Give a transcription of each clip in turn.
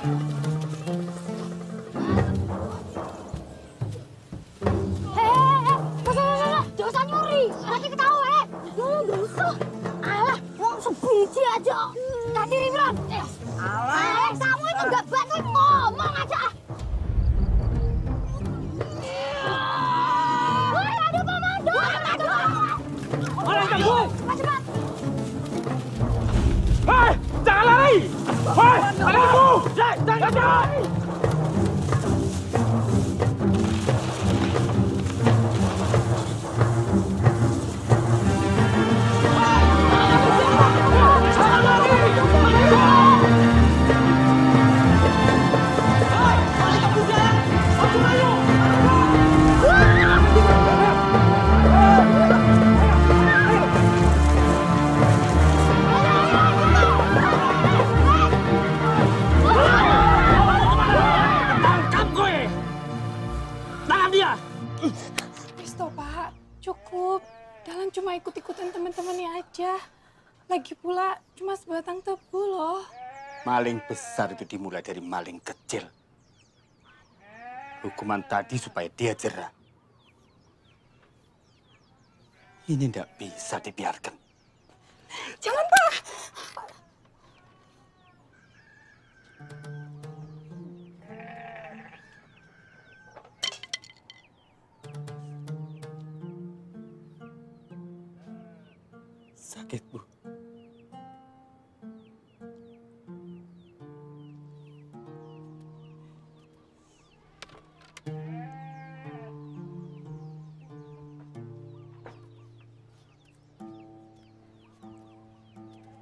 Gak usah nyuri, nanti ketahuan. Gak usah. Alah, wong sebiji aja. Gak diri, Bro. Alah, kamu itu gak bantuin ngomong aja. Woi, ada komando. Orang kamu. Cepat. Hei, jangan lari. Hei, ada ibu. Jangan lari. Cukup, Dahlan cuma ikut-ikutan teman-temannya aja. Lagi pula cuma sebatang tebu loh. Maling besar itu dimulai dari maling kecil. Hukuman tadi supaya dia jerah. Ini tidak bisa dibiarkan. Jangan, Pak. Sakit, Bu.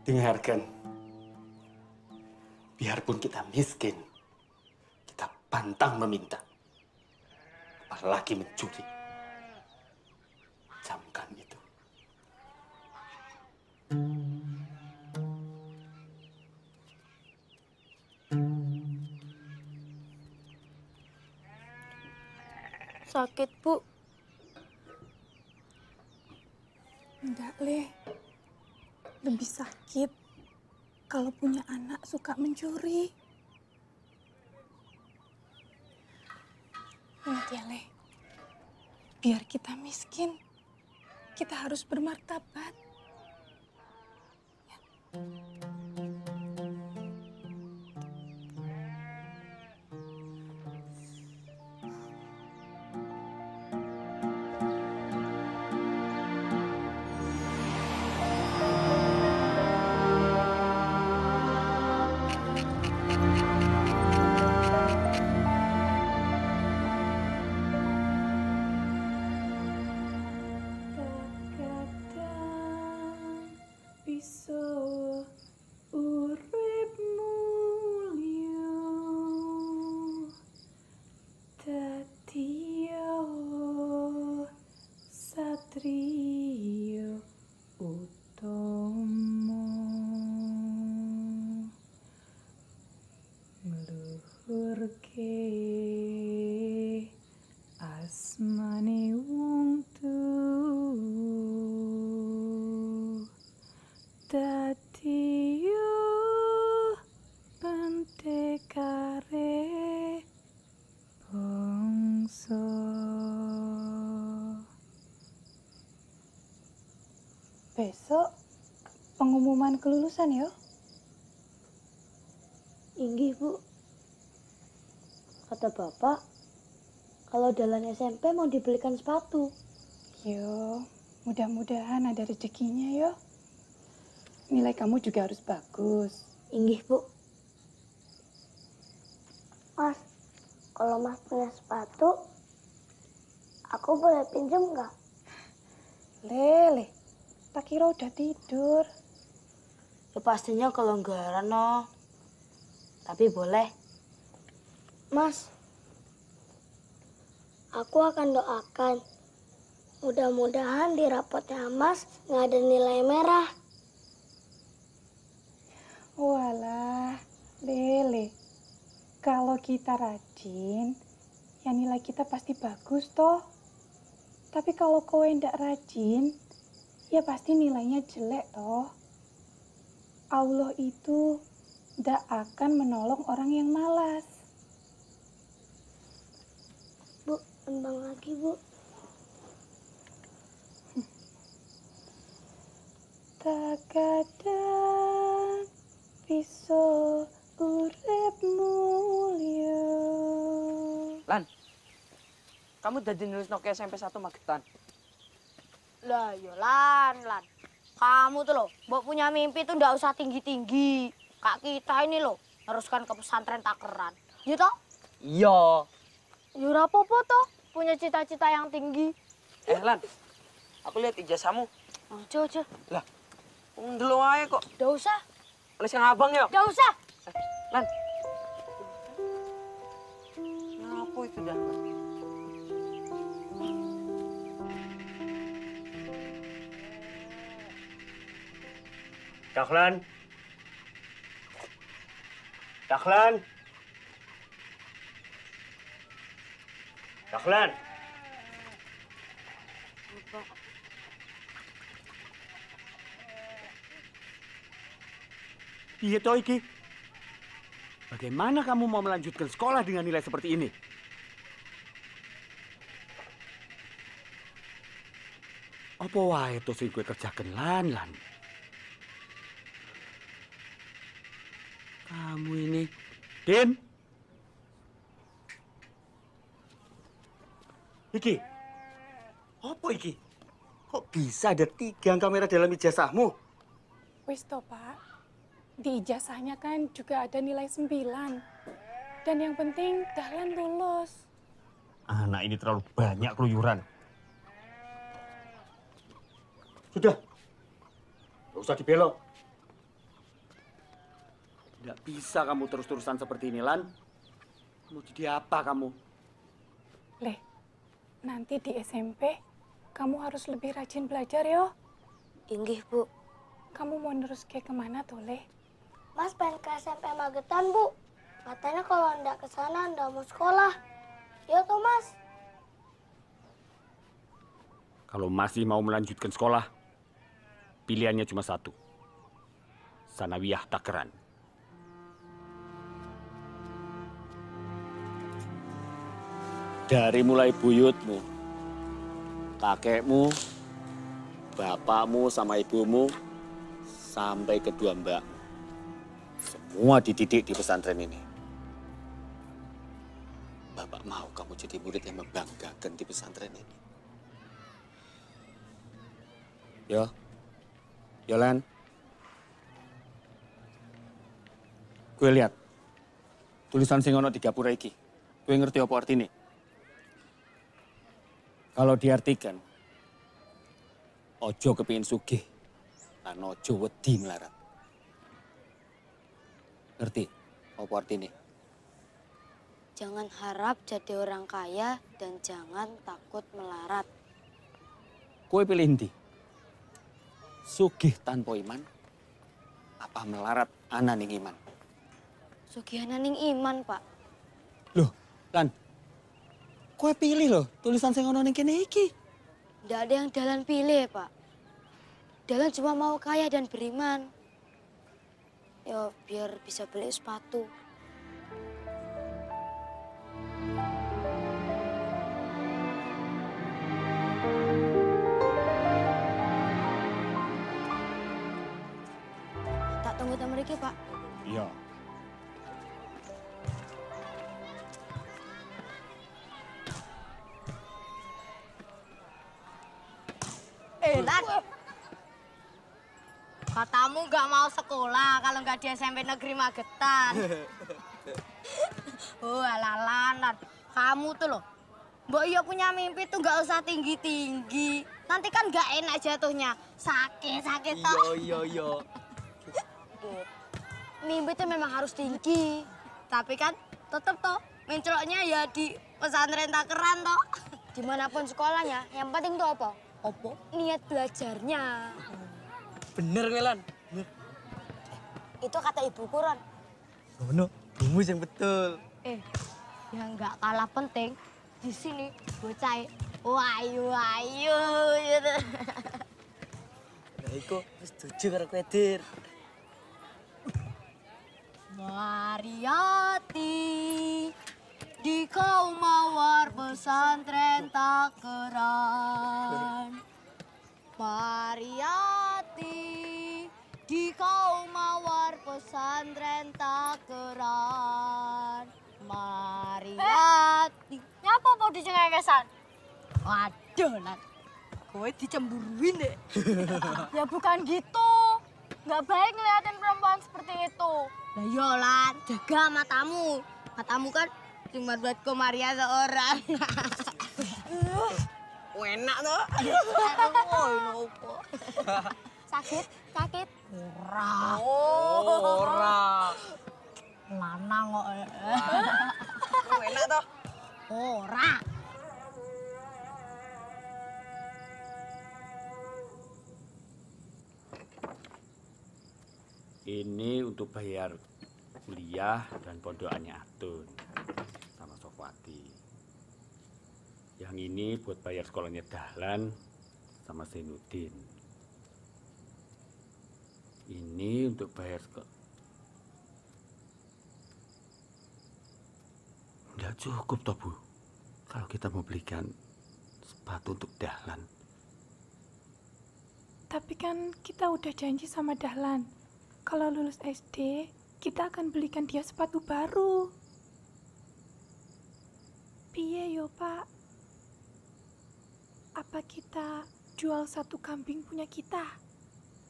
Dengarkan. Biarpun kita miskin, kita pantang meminta. Apalagi mencuri. Camkan itu. Sakit, Bu. Enggak, Le. Lebih sakit kalau punya anak suka mencuri. Ingat ya, Le. Biar kita miskin, kita harus bermartabat. Ya. Asmane wong tuh dadi yo pentekare bangsa. Besok pengumuman kelulusan ya? Inggih, Bu. Kata Bapak, kalau Dahlan SMP mau dibelikan sepatu. Yo, mudah-mudahan ada rezekinya yo. Nilai kamu juga harus bagus. Inggih, Bu. Mas, kalau Mas punya sepatu, aku boleh pinjam nggak? Lele, tak kira udah tidur. Ya pastinya kelonggaran, no. Tapi boleh. Mas, aku akan doakan. Mudah-mudahan di rapotnya Mas nggak ada nilai merah. Walah, Lele. Kalau kita rajin, ya nilai kita pasti bagus toh. Tapi kalau kowe ndak rajin, ya pasti nilainya jelek toh. Allah itu tidak akan menolong orang yang malas. Bu, tembang lagi, Bu. Takadang bisa urip mulya. Lan, kamu udah nulis Nokia SMP 1 Magetan. Lah, ya Lan. Kamu tuh loh, mbok punya mimpi tuh ndak usah tinggi-tinggi. Kak kita ini loh, haruskan ke pesantren Takeran. Ya toh? Iya. Ya ora apa-apa toh, punya cita-cita yang tinggi. Lan, aku lihat ijazahmu. Ojo. Lah, dulu aja kok. Ndak usah. Nulis yang abang ya? Ndak usah. Lan. Apa itu dah? Dahlan. Dahlan. Dahlan. Iya toh iki. Bagaimana kamu mau melanjutkan sekolah dengan nilai seperti ini? Apa wae to sing kowe kerjaken lan. Kamu ini, Din. Iki. Apa iki? Kok bisa ada 3 kamera dalam ijazahmu? Wis toh, Pak. Di ijazahnya kan juga ada nilai 9. Dan yang penting Dahlan lulus. Anak ini terlalu banyak keluyuran. Sudah. Gak usah dibelok. Tidak bisa kamu terus-terusan seperti ini, Lan. Mau jadi apa kamu? Leh, nanti di SMP kamu harus lebih rajin belajar yo. Inggih, Bu. Kamu mau terus kayak kemana tuh, Leh? Mas pengen ke SMP Magetan, Bu. Katanya kalau ndak ke sana ndak mau sekolah. Ya toh, Mas? Kalau masih mau melanjutkan sekolah, pilihannya cuma satu. Sanawiyah Takeran. Dari mulai buyutmu, kakekmu, bapakmu sama ibumu, sampai kedua mbakmu. Semua dididik di pesantren ini. Bapak mau kamu jadi murid yang membanggakan di pesantren ini. Yo Lan. Gue lihat tulisan sing ono di gapura iki. Gue ngerti apa artinya? Kalau diartikan, ojo kepingin sugih, lan ojo wedi melarat. Ngerti apa artinya? Jangan harap jadi orang kaya dan jangan takut melarat. Kue pilih ndi? Sugih tanpa iman, apa melarat ana ning iman? Sugihanan ning iman, Pak. Loh, Lan, kue pilih loh tulisan sing ono ning kene iki. Ndak ada yang Dahlan pilih, Pak. Dahlan cuma mau kaya dan beriman. Ya, biar bisa beli sepatu. Tak tunggu temen Riki, Pak. Iya. Lan. Katamu nggak mau sekolah kalau nggak di SMP Negeri Magetan. Lan. Kamu tuh loh. Mbok iya punya mimpi tuh nggak usah tinggi-tinggi. Nanti kan nggak enak jatuhnya. Sakit toh. Iya. Mimpi tuh memang harus tinggi. Tapi kan tetep toh mencoloknya ya di pesantren Takeran toh. Dimanapun sekolahnya, yang penting tuh apa? Apa? Niat belajarnya. Bener kowe Lan. Itu kata Ibu Kuron. Ngono, rumus yang betul. Yang nggak kalah penting di sini bocah wayu gitu. Nah, iku setuju karo kowe, Dir. Mariyati di kaum mawar pesantren Takeran. Mariyati di kaum mawar pesantren Takeran. Mariyati. Nyapa mau dicengengesan? Waduh, Lan. Kowe dicemburuin deh. Ya bukan gitu. Nggak baik ngeliatin perempuan seperti itu. Lah iya, Lan. Jaga matamu. Matamu kan cuma buat Komaria seorang. Enak tuh. Sakit? Sakit? Ora. Oh, ora. Lanang kok. Enak tuh. Ora. Ini untuk bayar kuliah dan pondokannya Atun sama Sofwati. Yang ini buat bayar sekolahnya Dahlan sama Zainuddin. Ini untuk bayar Nggak cukup toh, Bu. Kalau kita mau belikan sepatu untuk Dahlan. Tapi kan kita udah janji sama Dahlan. Kalau lulus SD, kita akan belikan dia sepatu baru. Piye yo, Pak? Apa kita jual satu kambing punya kita?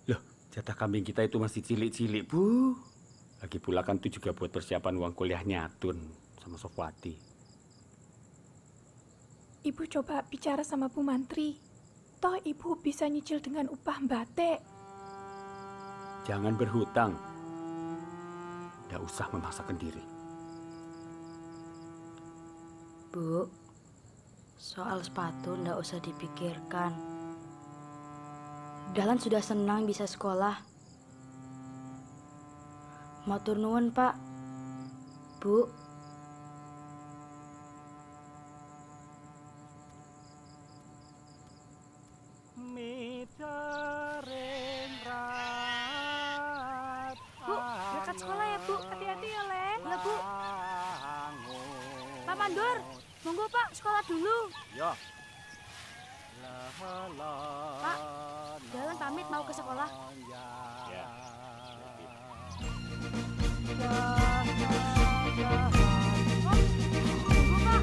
Loh, jatah kambing kita itu masih cilik-cilik, Bu. Lagi pula kan itu juga buat persiapan uang kuliahnya Atun sama Sofwati. Ibu coba bicara sama Bu Mantri. Toh ibu bisa nyicil dengan upah batik. Jangan berhutang. Nggak usah memaksakan diri. Bu, soal sepatu ndak usah dipikirkan. Dahlan sudah senang bisa sekolah. Matur nuwun, Pak. Bu. Bu, berangkat sekolah ya, Bu. Hati-hati ya, Le. Ya, Bu. Pak Mandor, monggo Pak, sekolah dulu. Ya. Pak, Dahlan pamit mau ke sekolah. Ya. Monggo, Pak.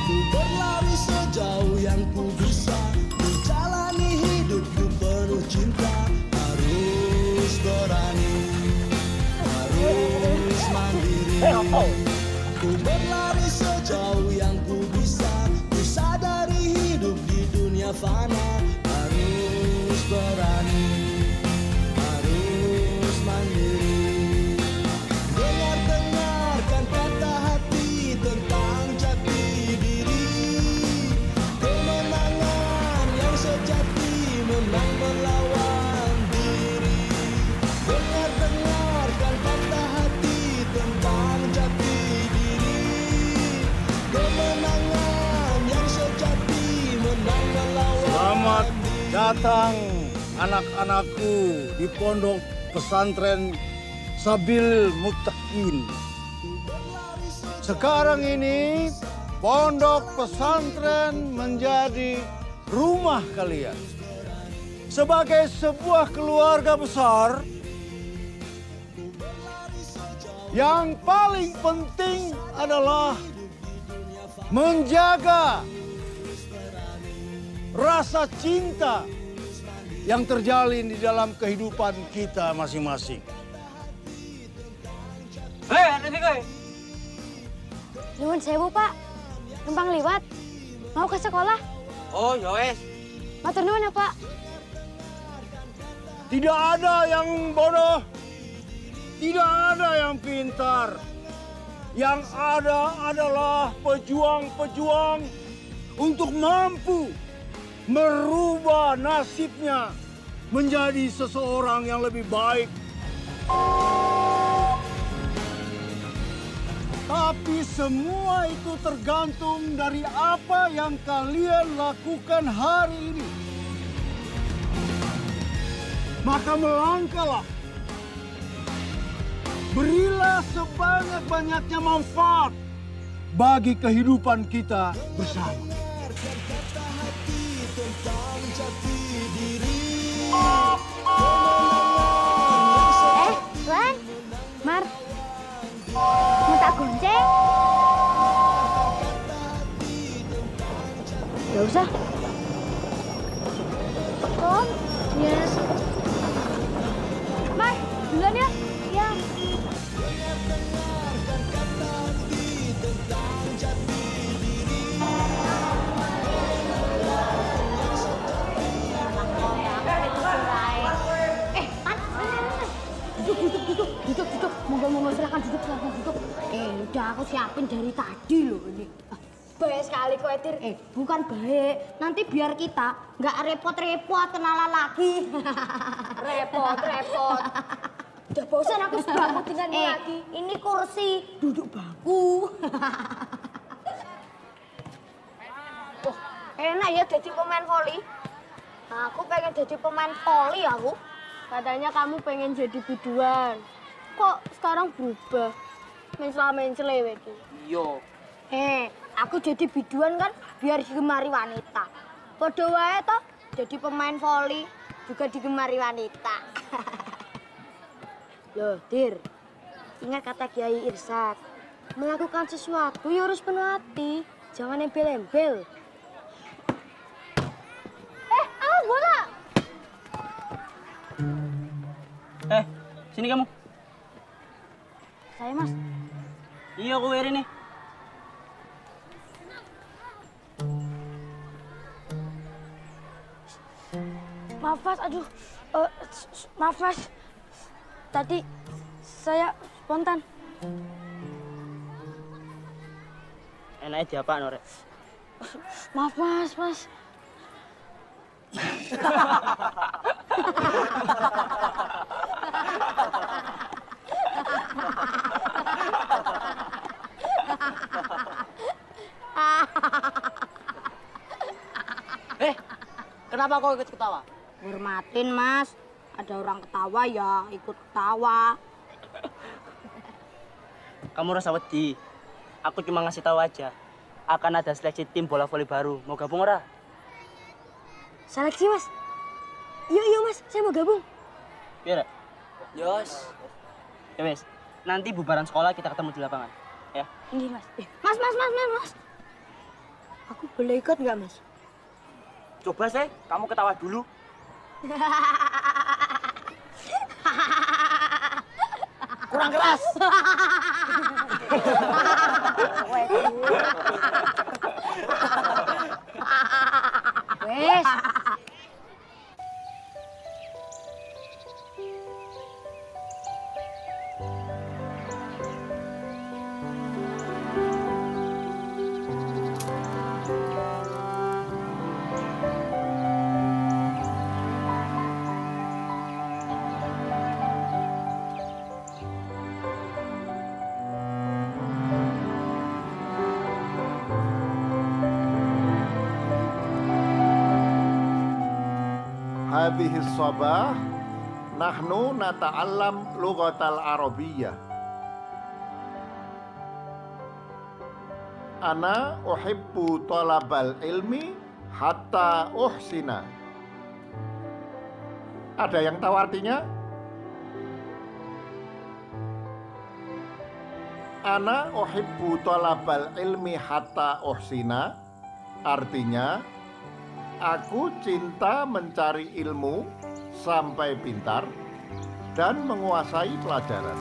Ku berlari sejauh yang ku bisa, menjalani hidupku penuh cinta. Harus berani, harus mandiri. Ku berlari sejauh yang ku bisa, ku sadari hidup di dunia fana. Harus berani, harus mandiri. Dengarkan kata hati tentang jati diri. Kemenangan yang sejati menang melawan diri. Dengarkan kata hati tentang jati diri. Kemenangan yang sejati menang melawan Selamat diri. datang anak-anakku di pondok pesantren Sabil Muttaqin. Sekarang ini pondok pesantren menjadi rumah kalian. Sebagai sebuah keluarga besar, yang paling penting adalah menjaga rasa cinta yang terjalin di dalam kehidupan kita masing-masing. Ada sih kowe. Nyuwun sewu, Pak. Numpang liwat. Mau ke sekolah. Oh, ya wes. Matur nuwun ya, Pak. Tidak ada yang bodoh, tidak ada yang pintar. Yang ada adalah pejuang-pejuang untuk mampu merubah nasibnya menjadi seseorang yang lebih baik. Tapi semua itu tergantung dari apa yang kalian lakukan hari ini. Maka melangkahlah. Berilah sebanyak-banyaknya manfaat bagi kehidupan kita bersama. Wan, Mar, mau tak gonceng? Gak usah. Om, yes. Mar, duluan ya. Ya. Duduk. Monggo, silakan duduk. Udah aku siapin dari tadi loh ini. Baik sekali kok, Etir. Bukan baik. Nanti biar kita nggak repot-repot kenalan lagi. Repot. Udah bosan aku sebangku dengan lagi. Ini kursi, duduk bangku. Oh, enak ya jadi pemain voli. Aku pengen jadi pemain voli aku. Katanya kamu pengen jadi biduan. Kok sekarang berubah? Main selewek iki. Yo. Aku jadi biduan kan biar digemari wanita. Padha wae toh, jadi pemain voli juga digemari wanita. Loh, Dir. Ingat kata Kiai Irsyad. Melakukan sesuatu ya harus penuh hati. Jangan embel-embel. Awas bola. Sini kamu. Saya, Mas. Iya, aku wear ini. Maaf, Mas. Aduh. Maaf, Mas. Tadi saya spontan. Enaknya diapaan, Norek? Maaf, Mas. Kenapa kau ikut ketawa? Hormatin, Mas. Ada orang ketawa ya ikut ketawa. Kamu rasa wedi. Aku cuma ngasih tahu aja. Akan ada seleksi tim bola voli baru. Mau gabung ora? Seleksi, Mas. Iya, Mas. Saya mau gabung. Iya, Yos. Ya, Mas. Nanti bubaran sekolah kita ketemu di lapangan. Ya. Ini, Mas. Mas. Aku boleh ikut nggak, Mas? Coba sih, kamu ketawa dulu. Kurang keras. Wes. Hadhihi sabah nahnu nata'allam lughatal arabiyyah. Ana uhibbu talabal ilmi hatta uhsina. Ada yang tahu artinya? Ana uhibbu talabal ilmi hatta uhsina. Artinya, aku cinta mencari ilmu sampai pintar dan menguasai pelajaran.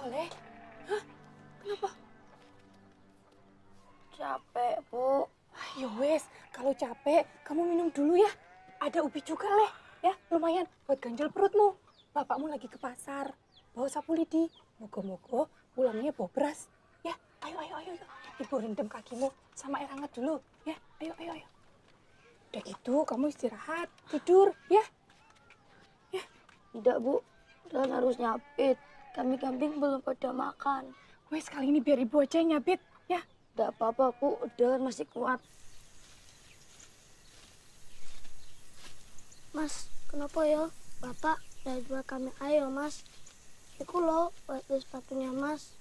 Le? Hah? Kenapa? Capek, Bu. Ya wes, kalau capek kamu minum dulu ya. Ada ubi juga, Le. Ya, lumayan buat ganjel perutmu. Bapakmu lagi ke pasar. Bawa sapu lidi. Moga-moga pulangnya bawa beras. Ya, ayo. Ibu rendam kakimu sama air hangat dulu. Ya, ayo. Udah gitu, kamu istirahat, tidur, ya. Tidak, Bu. Dan harus nyapit. Kami kambing belum pada makan. Wes, kali ini biar ibu aja yang nyabit, ya. Tidak apa-apa, Bu. Dan masih kuat. Mas, kenapa ya? Bapak dari dua kami ayo, Mas. Iku loh, buat sepatunya, Mas.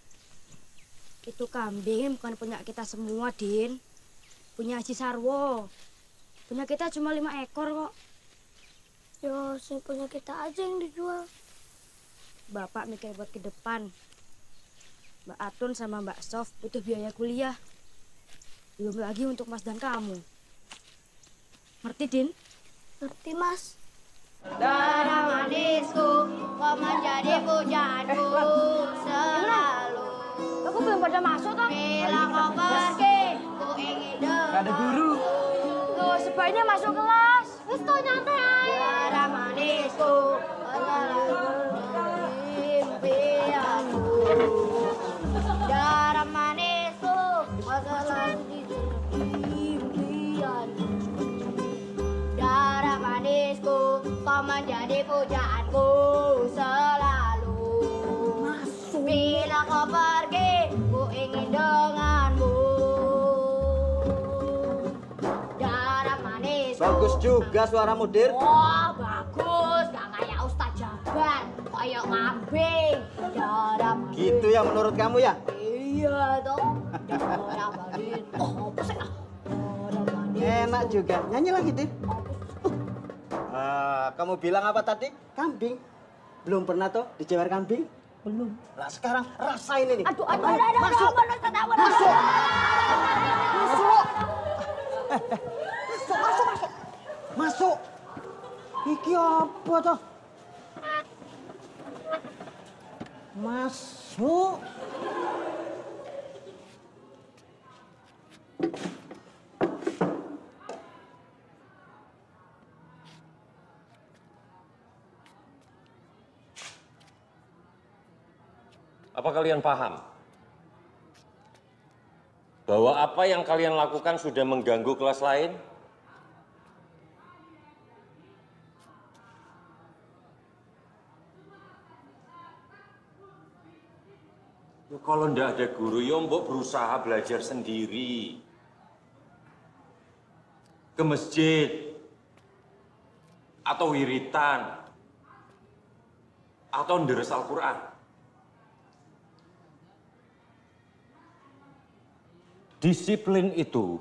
Itu kambing bukan punya kita semua, Din. Punya Haji Sarwo. Punya kita cuma 5 ekor kok. Ya, sing punya kita aja yang dijual. Bapak mikir buat ke depan. Mbak Atun sama Mbak Sof butuh biaya kuliah. Belum lagi untuk Mas dan kamu. Ngerti, Din? Ngerti, Mas. Darah manisku, kau menjadi pujaanku selalu. Aku belum pada masuk, Tom. Bila kau pergi, ku ingin dengar. Gak ada guru. Loh, sebaiknya masuk kelas. Wis toh nyantai aja. Darah manisku, impianku. Darah manisku, selalu di impianku. Darah manisku, kau menjadi pujaanku selalu. Bila kau pergi, ku ingin denganmu. Darah manisku. Bagus juga suara mudir. Wah, bagus. Gak kayak Ustaz Jabar. Kayak kambing. Darah manisku. Gitu ya menurut kamu ya? Iya dong. Darah manisku. Oh, apa sih? Darah manisku. Enak juga. Nyanyi lagi, Din. Kamu bilang apa tadi? Kambing. Belum pernah toh dijewer kambing? Belum. Lah sekarang rasain ini. Aduh, Ayo, masuk. Masuk. Masuk. Iki apa toh? Masuk. Apa kalian paham bahwa apa yang kalian lakukan sudah mengganggu kelas lain? Ya, kalau ndak ada guru, ya mbok berusaha belajar sendiri. Ke masjid, atau wiritan, atau nderes Al-Quran. Disiplin itu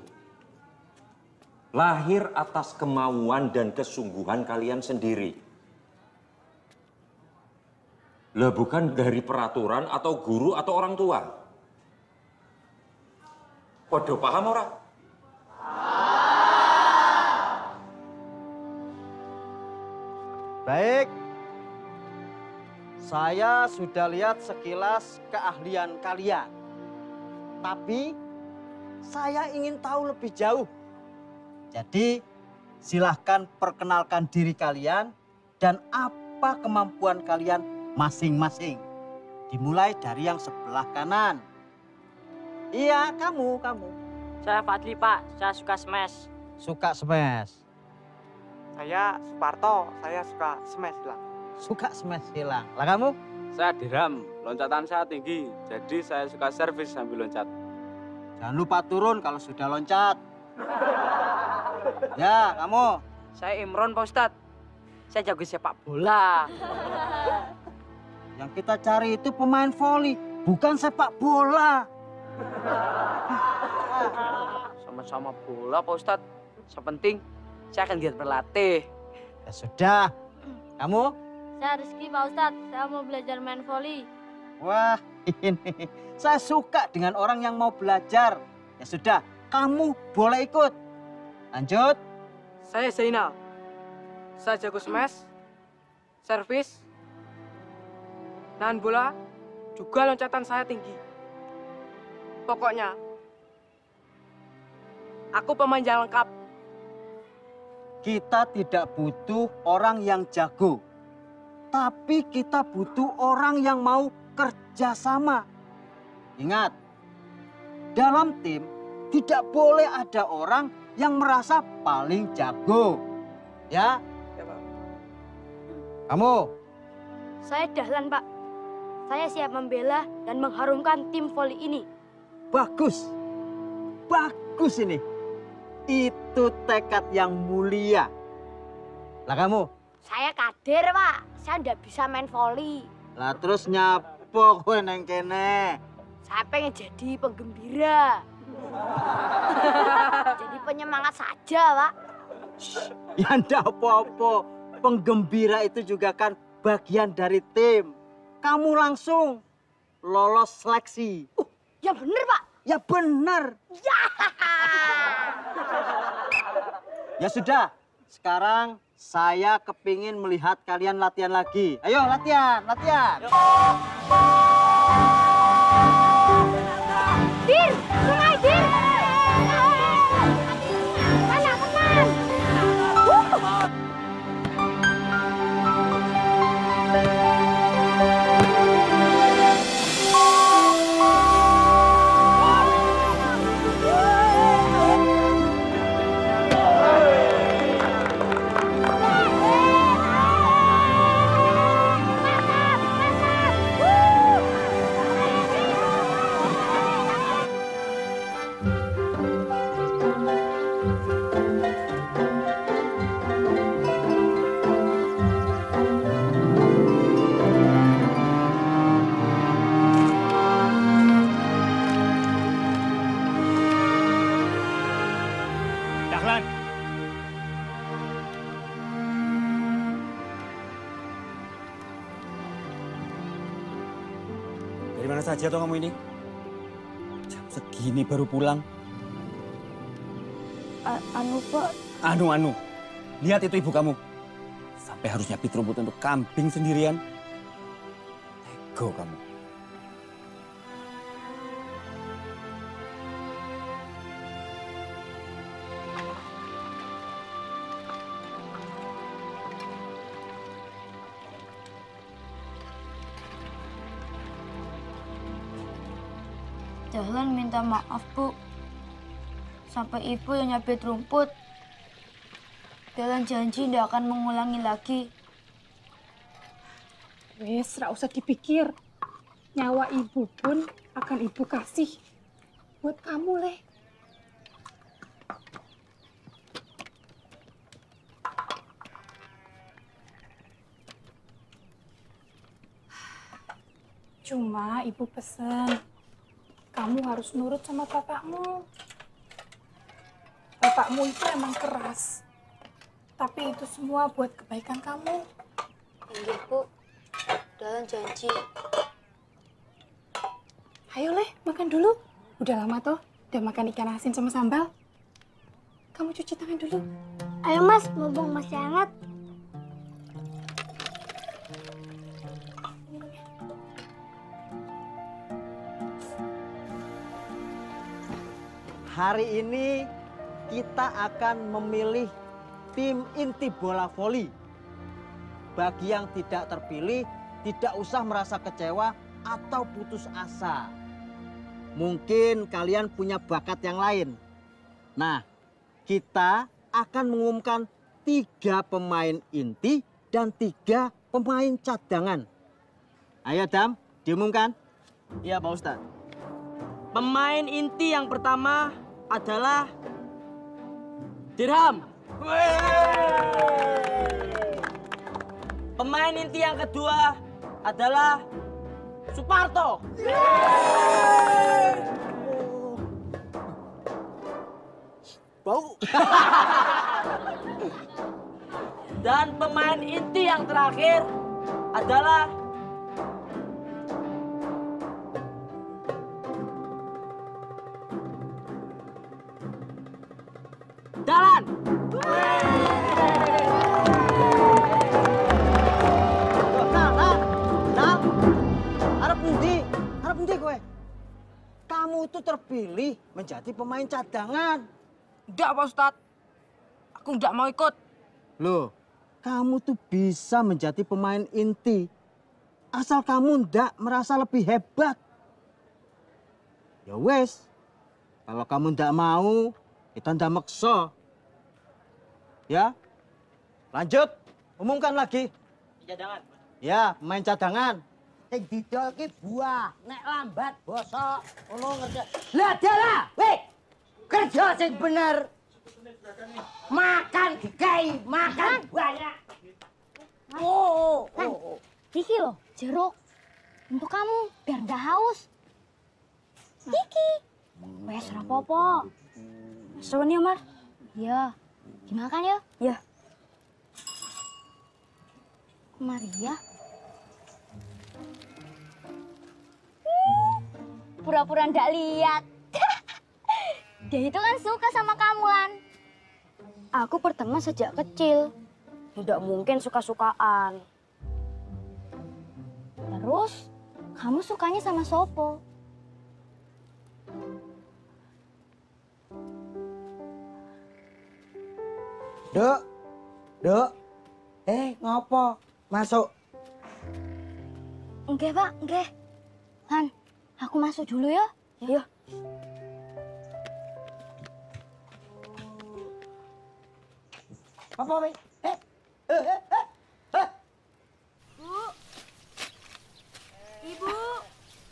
lahir atas kemauan dan kesungguhan kalian sendiri. Lah bukan dari peraturan atau guru atau orang tua. Podo paham ora? Baik. Saya sudah lihat sekilas keahlian kalian. Tapi saya ingin tahu lebih jauh. Jadi, silahkan perkenalkan diri kalian dan apa kemampuan kalian masing-masing. Dimulai dari yang sebelah kanan. Iya, kamu. Saya Fadli, Pak. Saya suka smash. Suka smash. Saya Suparto. Saya suka smash hilang. Suka smash hilang. Lah kamu? Saya Diram. Loncatan saya tinggi. Jadi saya suka servis sambil loncat. Jangan lupa turun kalau sudah loncat. Ya, kamu. Saya Imron, Pak Ustadz. Saya jago sepak bola. Yang kita cari itu pemain voli, bukan sepak bola. Sama-sama bola, Pak Ustadz. Sepenting saya akan giat berlatih. Ya sudah. Kamu? Saya Rizky, Pak Ustadz. Saya mau belajar main voli. Wah, ini. Saya suka dengan orang yang mau belajar. Ya sudah, kamu boleh ikut. Lanjut. Saya Zainal. Saya jago smash, servis, nahan bola, juga loncatan saya tinggi. Pokoknya, aku pemain yang lengkap. Kita tidak butuh orang yang jago, tapi kita butuh orang yang mau kerjasama. Ingat, dalam tim tidak boleh ada orang yang merasa paling jago. Ya? Kamu? Saya Dahlan, Pak. Saya siap membela dan mengharumkan tim voli ini. Bagus. Bagus ini. Itu tekad yang mulia. Lah kamu? Saya kader, Pak. Saya ndak bisa main voli. Lah terus nyapo kowe neng kene? Saya pengen jadi penggembira. Jadi penyemangat saja, Pak. Ya ndak apa-apa. Penggembira itu juga kan bagian dari tim. Kamu langsung lolos seleksi. Ya bener, Pak. Ya bener. Ya. Ya sudah, sekarang saya kepingin melihat kalian latihan lagi. Ayo latihan, latihan. Dir, sungai Dir. Mana teman? Dahlan. Dari mana saja toh kamu ini? Jam segini baru pulang. Anu, Pak. Anu. Lihat itu ibu kamu. Sampai harus nyapit rumput untuk kambing sendirian. Tego kamu. Dahlan minta maaf, Bu. Sampai ibu yang nyabit rumput. Dahlan janji tidak akan mengulangi lagi. Wes, gak usah dipikir. Nyawa ibu pun akan ibu kasih. Buat kamu, Leh. Cuma ibu pesen, kamu harus nurut sama bapakmu. Bapakmu itu emang keras, tapi itu semua buat kebaikan kamu. Iya, Bu. Dahlan janji. Ayo, Leh, makan dulu. Udah lama toh, udah makan ikan asin sama sambal. Kamu cuci tangan dulu. Ayo Mas, mumpung masih hangat. Hari ini kita akan memilih tim inti bola voli. Bagi yang tidak terpilih, tidak usah merasa kecewa atau putus asa. Mungkin kalian punya bakat yang lain. Nah, kita akan mengumumkan 3 pemain inti dan 3 pemain cadangan. Ayo Dam, diumumkan. Iya, Pak Ustadz. Pemain inti yang pertama adalah Dirham. Pemain inti yang kedua adalah Suparto. Bau. Dan pemain inti yang terakhir adalah Dahlan. Nah, arep pundi? kamu itu terpilih menjadi pemain cadangan. Enggak, Pak Ustadz. Aku enggak mau ikut. Loh, kamu tuh bisa menjadi pemain inti. Asal kamu ndak merasa lebih hebat. Ya wes, kalau kamu ndak mau, kita ndak maksa. Ya, lanjut, umumkan lagi. Cadangan. Ya, pemain cadangan. Sing didol ki buah, nek lambat bosok. Ngono ngerti. Lah dalah, weh. Kerja sing bener. Makan dikai, makan banyak. Oh. Iki loh, jeruk. Untuk kamu, biar nggak haus. Iki. Wes, rapopo. Seru nih, Mar. Iya. Dimakan ya? Iya. Maria. Pura-pura ndak lihat. Dia itu kan suka sama kamu, Lan. Aku berteman sejak kecil. Tidak mungkin suka-sukaan. Terus, kamu sukanya sama Sopo? Dok. Ngopo? Masuk. Enggak, Pak, enggak. Han, aku masuk dulu ya. Iya. Apa, weh? Bu. Ibu.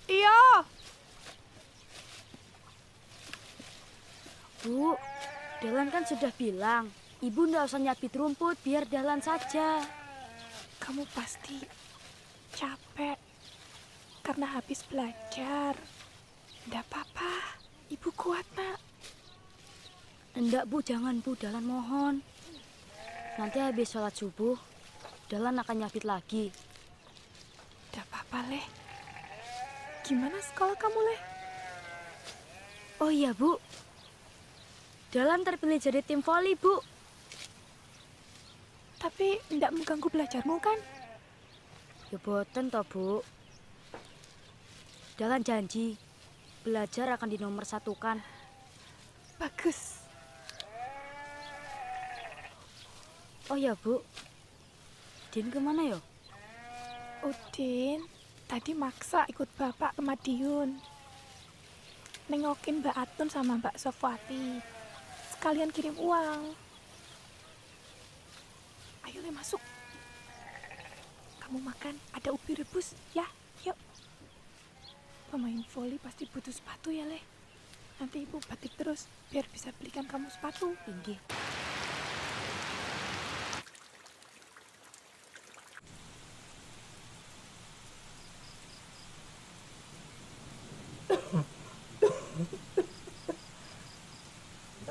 Iya. Bu, Dahlan kan sudah bilang, Ibu nggak usah nyabit rumput, biar Dahlan saja. Kamu pasti capek karena habis belajar. Nggak apa-apa, Ibu kuat, Nak. Enggak, Bu, jangan, Bu. Dahlan mohon. Nanti habis sholat subuh, Dahlan akan nyabit lagi. Nggak apa-apa, Leh. Gimana sekolah kamu, Leh? Oh iya, Bu. Dahlan terpilih jadi tim voli, Bu. Tapi nggak mengganggu belajarmu, kan? Ya boten toh, Bu. Dahlan janji, belajar akan dinomorsatukan. Bagus. Oh ya, Bu. Din kemana ya? Udin, tadi maksa ikut bapak ke Madiun. Nengokin Mbak Atun sama Mbak Sofwati. Sekalian kirim uang. Ayo, Le, masuk. Kamu makan, ada ubi rebus, ya? Yuk. Pemain voli pasti butuh sepatu ya, Le. Nanti Ibu batik terus, biar bisa belikan kamu sepatu. Tinggi.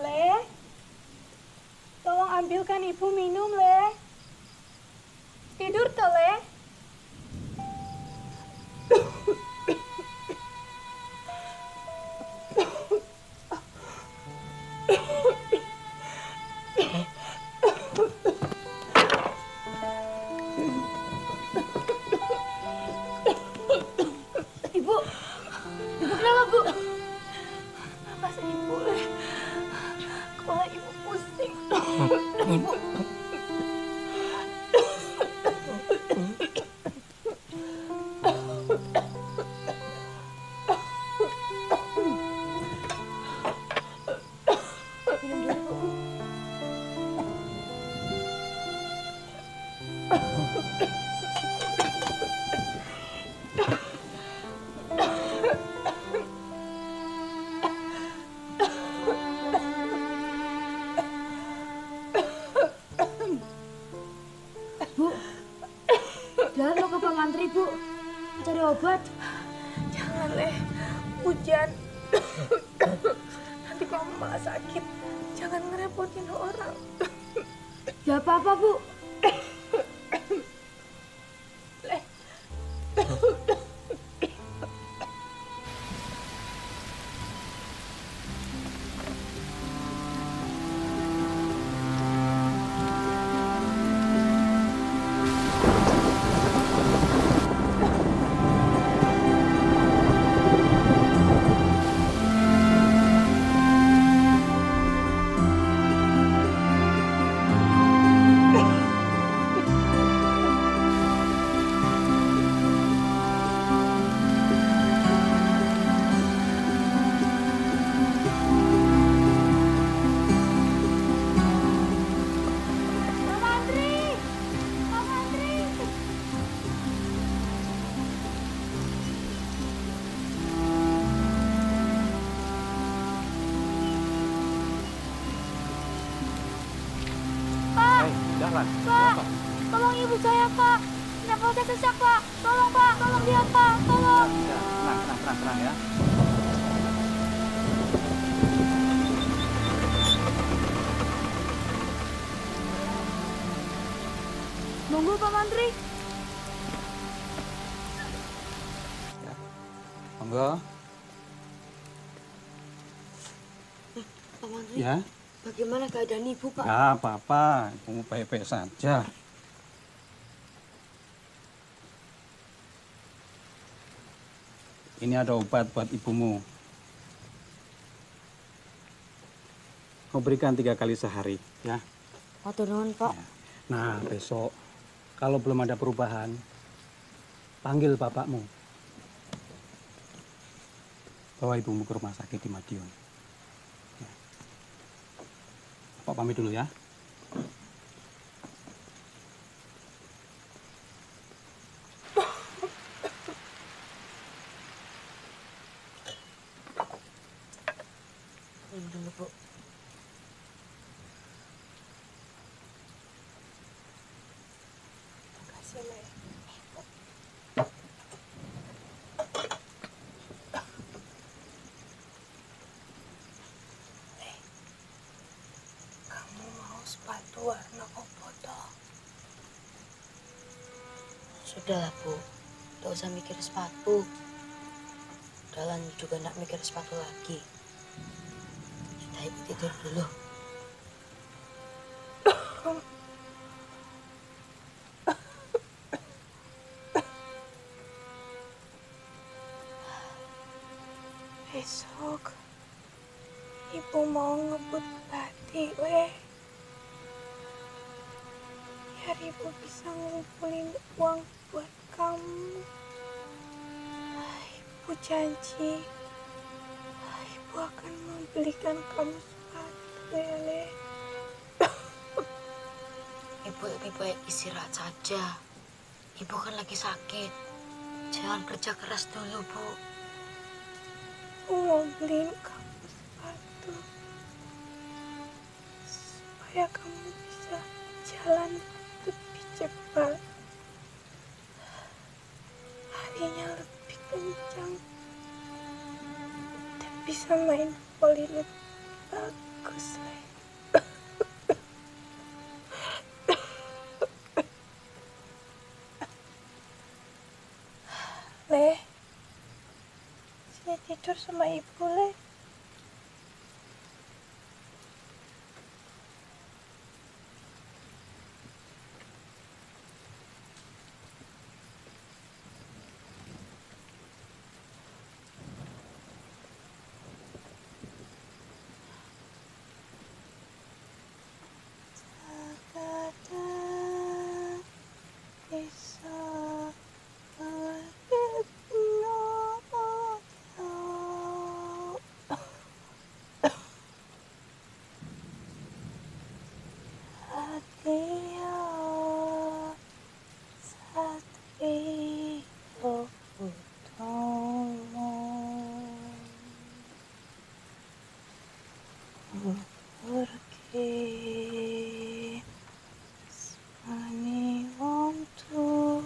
Le, tolong ambilkan Ibu minum, Le. Tidur toh, Le. Ibu kenapa, Bu? Napas Ibu, Le. Kepala Ibu pusing. Ibu. Dahlan mau ke Pak Mantri, Bu. Cari obat. Jangan, Le. Hujan. Nanti kamu malah sakit. Jangan ngerepotin orang. Gak apa-apa, Bu. Le. Dahlan. Pak, tolong ibu saya, Pak. Nafasnya sesak, Pak. Tolong, Pak. Tolong dia, Pak. Tolong. Tenang ya. Monggo Pak Mantri. Monggo. Pak Mantri. Ya. Bagaimana keadaan Ibu, Pak? Ya, apa-apa. Ibu baik-baik saja. Ini ada obat buat ibumu. Kau berikan 3 kali sehari, ya. Matur nuwun, Pak. Nah, besok kalau belum ada perubahan, panggil bapakmu. Bawa ibumu ke rumah sakit di Madiun. Ya. Bapak pamit dulu ya. Minum dulu, Bu. Makasih, Le. Kamu mau sepatu warna apa toh? Sudahlah, Bu. Tidak usah mikir sepatu. Dahlan juga tidak mikir sepatu lagi. Sudah, Ibu tidur dulu. Besok ibu mau ngebut batik, weh. Biar ibu bisa ngumpulin uang buat kamu. Ibu janji, ibu akan membelikan kamu sepatu, ya, Le. Ibu lebih baik istirahat saja. Ibu kan lagi sakit. Jangan kerja keras dulu, Bu. Aku mau beliin kamu sepatu supaya kamu bisa jalan lebih cepat, larinya lebih kencang, dan bisa main voli lebih bagus, Le. Le, sini tidur sama ibu, Le. Terkadang bisa pergi semani untuk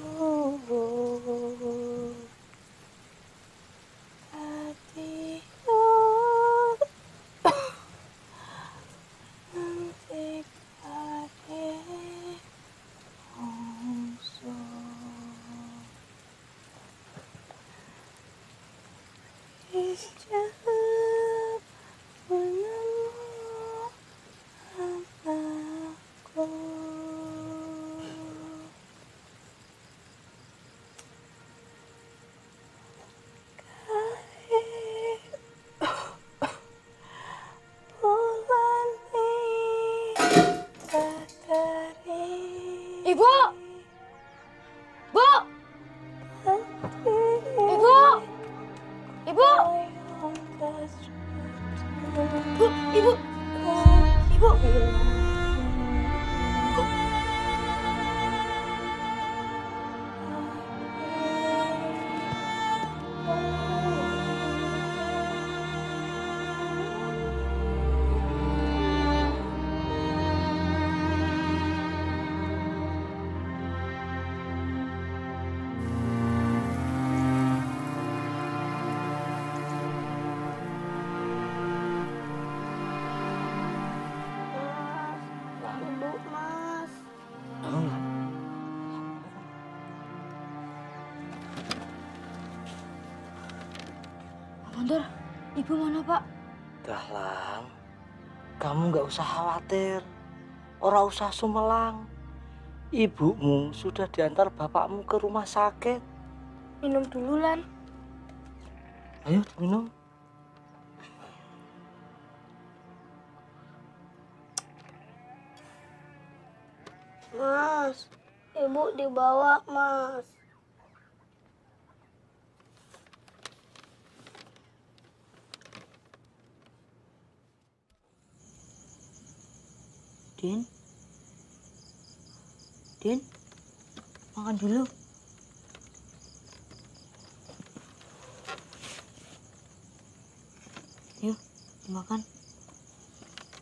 hati nanti pada ongso isjab menemu anakku. Ibu! Bu! Ibu! Ibu! Ibu mana, Pak? Dahlan, kamu nggak usah khawatir. Ora usah sumelang. Ibumu sudah diantar bapakmu ke rumah sakit. Minum dulu, Lan. Ayo minum. Mas, ibu dibawa, Mas. Din? Din? Makan dulu. Yuk, makan.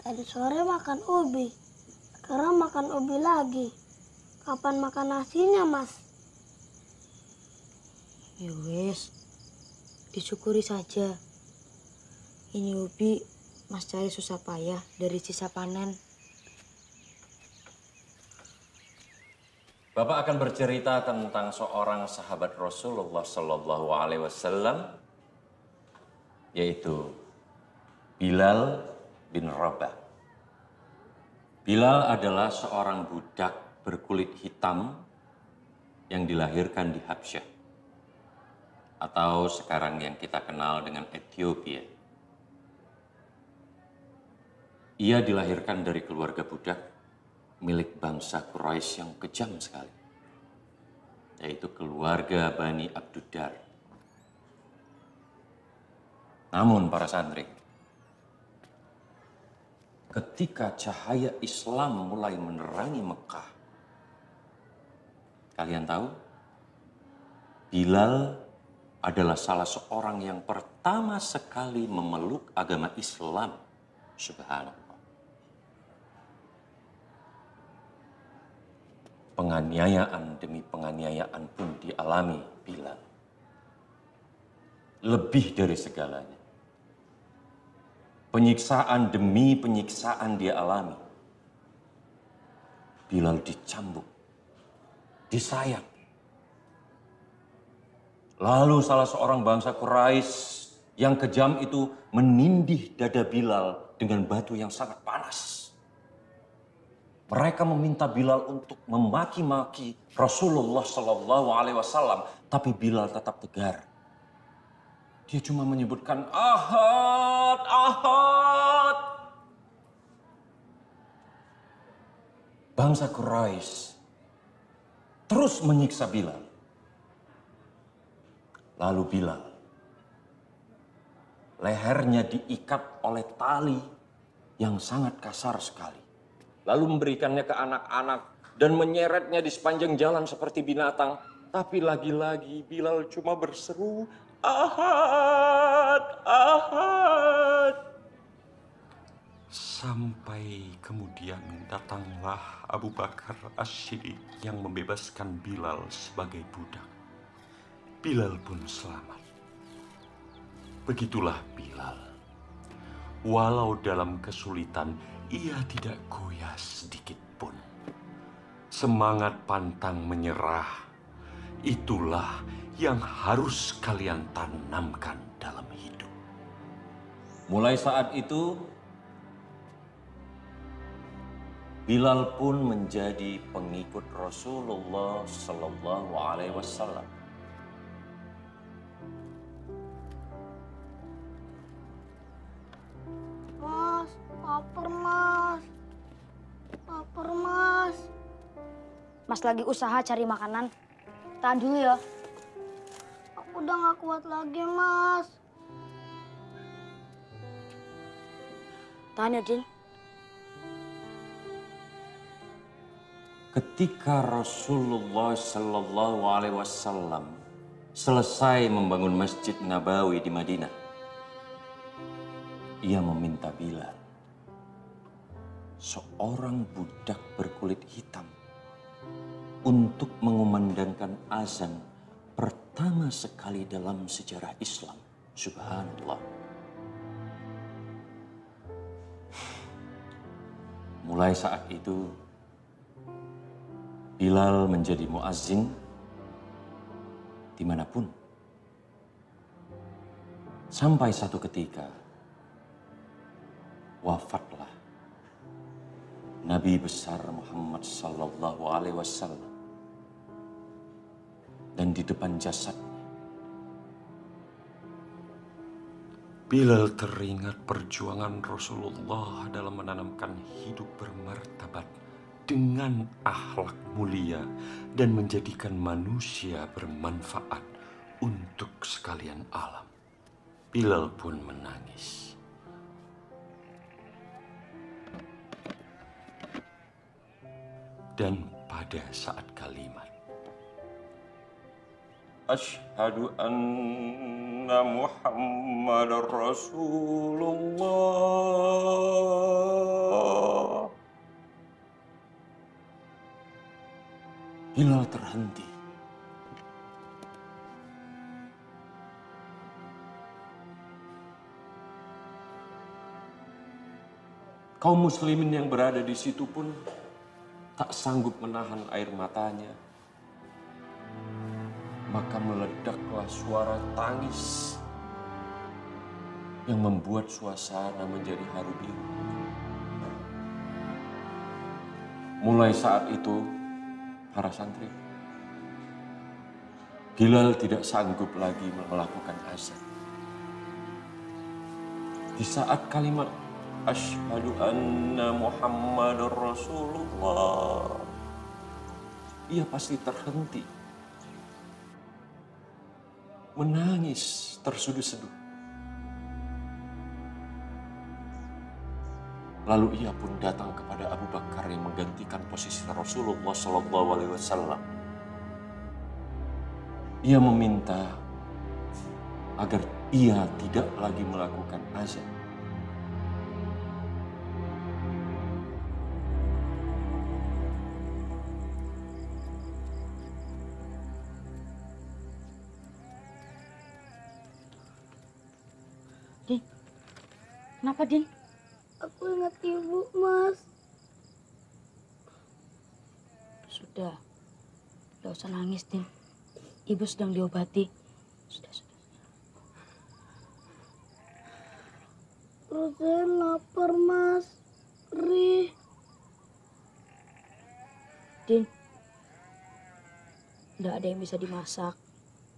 Tadi sore makan ubi. Sekarang makan ubi lagi. Kapan makan nasinya, Mas? Ya wes, disyukuri saja. Ini ubi Mas cari susah payah dari sisa panen. Bapak akan bercerita tentang seorang sahabat Rasulullah Sallallahu Alaihi Wasallam, yaitu Bilal bin Rabah. Bilal adalah seorang budak berkulit hitam yang dilahirkan di Habsyah, atau sekarang yang kita kenal dengan Ethiopia. Ia dilahirkan dari keluarga budak milik bangsa Quraisy yang kejam sekali, yaitu keluarga Bani Abduddar. Namun para santri, ketika cahaya Islam mulai menerangi Mekah, kalian tahu, Bilal adalah salah seorang yang pertama sekali memeluk agama Islam. Subhanallah. Penganiayaan demi penganiayaan pun dialami Bilal. Lebih dari segalanya, penyiksaan demi penyiksaan dia alami. Bilal dicambuk, disayat. Lalu salah seorang bangsa Quraisy yang kejam itu menindih dada Bilal dengan batu yang sangat panas. Mereka meminta Bilal untuk memaki-maki Rasulullah Sallallahu Alaihi Wasallam, tapi Bilal tetap tegar. Dia cuma menyebutkan Ahad, Ahad. Bangsa Quraisy terus menyiksa Bilal. Lalu Bilal, lehernya diikat oleh tali yang sangat kasar sekali. Lalu memberikannya ke anak-anak dan menyeretnya di sepanjang jalan seperti binatang. Tapi lagi-lagi Bilal cuma berseru, Ahad, Ahad. Sampai kemudian datanglah Abu Bakar As-Siddiq yang membebaskan Bilal sebagai budak. Bilal pun selamat. Begitulah Bilal. Walau dalam kesulitan, ia tidak goyah sedikit pun. Semangat pantang menyerah, itulah yang harus kalian tanamkan dalam hidup. Mulai saat itu, Bilal pun menjadi pengikut Rasulullah Sallallahu Alaihi Wasallam. Mas, lapar, Mas. Lapar, Mas. Mas lagi usaha cari makanan. Tahan dulu ya. Aku udah gak kuat lagi, Mas. Tahan ya, Din. Ketika Rasulullah Sallallahu Alaihi Wasallam selesai membangun Masjid Nabawi di Madinah, ia meminta Bilal, seorang budak berkulit hitam, untuk mengumandangkan azan pertama sekali dalam sejarah Islam. Subhanallah. Mulai saat itu, Bilal menjadi muazzin dimanapun. Sampai satu ketika wafatlah Nabi besar Muhammad sallallahu alaihi wasallam. Dan di depan jasadnya Bilal teringat perjuangan Rasulullah dalam menanamkan hidup bermartabat dengan akhlak mulia dan menjadikan manusia bermanfaat untuk sekalian alam. Bilal pun menangis. Dan pada saat kalimat Asyhadu anna Muhammadar Rasulullah, Bilal terhenti. Kaum muslimin yang berada di situ pun tak sanggup menahan air matanya. Maka meledaklah suara tangis yang membuat suasana menjadi haru biru. Mulai saat itu, para santri, Bilal tidak sanggup lagi melakukan azan. Di saat kalimat Asyhadu anna Muhammadar Rasulullah, ia pasti terhenti. Menangis terseduh-seduh. Lalu ia pun datang kepada Abu Bakar yang menggantikan posisi Rasulullah SAW. Ia meminta agar ia tidak lagi melakukan azan. Din, kenapa Din? Aku ingat ibu, Mas. Sudah, gak usah nangis Din. Ibu sedang diobati. Sudah. Perut saya lapar, Mas. Perih. Din, gak ada yang bisa dimasak.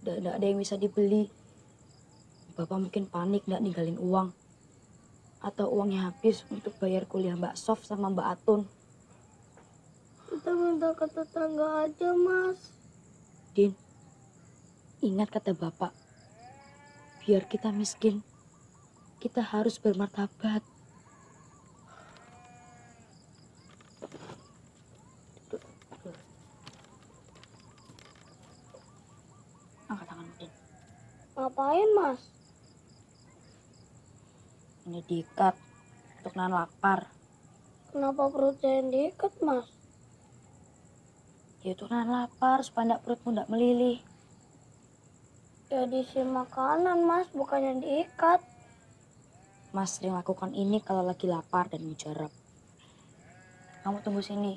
Gak ada yang bisa dibeli. Bapak mungkin panik nggak ninggalin uang. Atau uangnya habis untuk bayar kuliah Mbak Sof sama Mbak Atun. Kita minta ke tetangga aja, Mas. Din, ingat kata Bapak. Biar kita miskin, kita harus bermartabat. Angkat tanganmu, Din. Ngapain, Mas? Ini diikat untuk nahan lapar. Kenapa perut saya yang diikat, Mas? Ya untuk nahan lapar supaya perutmu tidak melilih. Ya diisi makanan, Mas, bukannya diikat. Mas sering lakukan ini kalau lagi lapar dan mujarab. Kamu tunggu sini.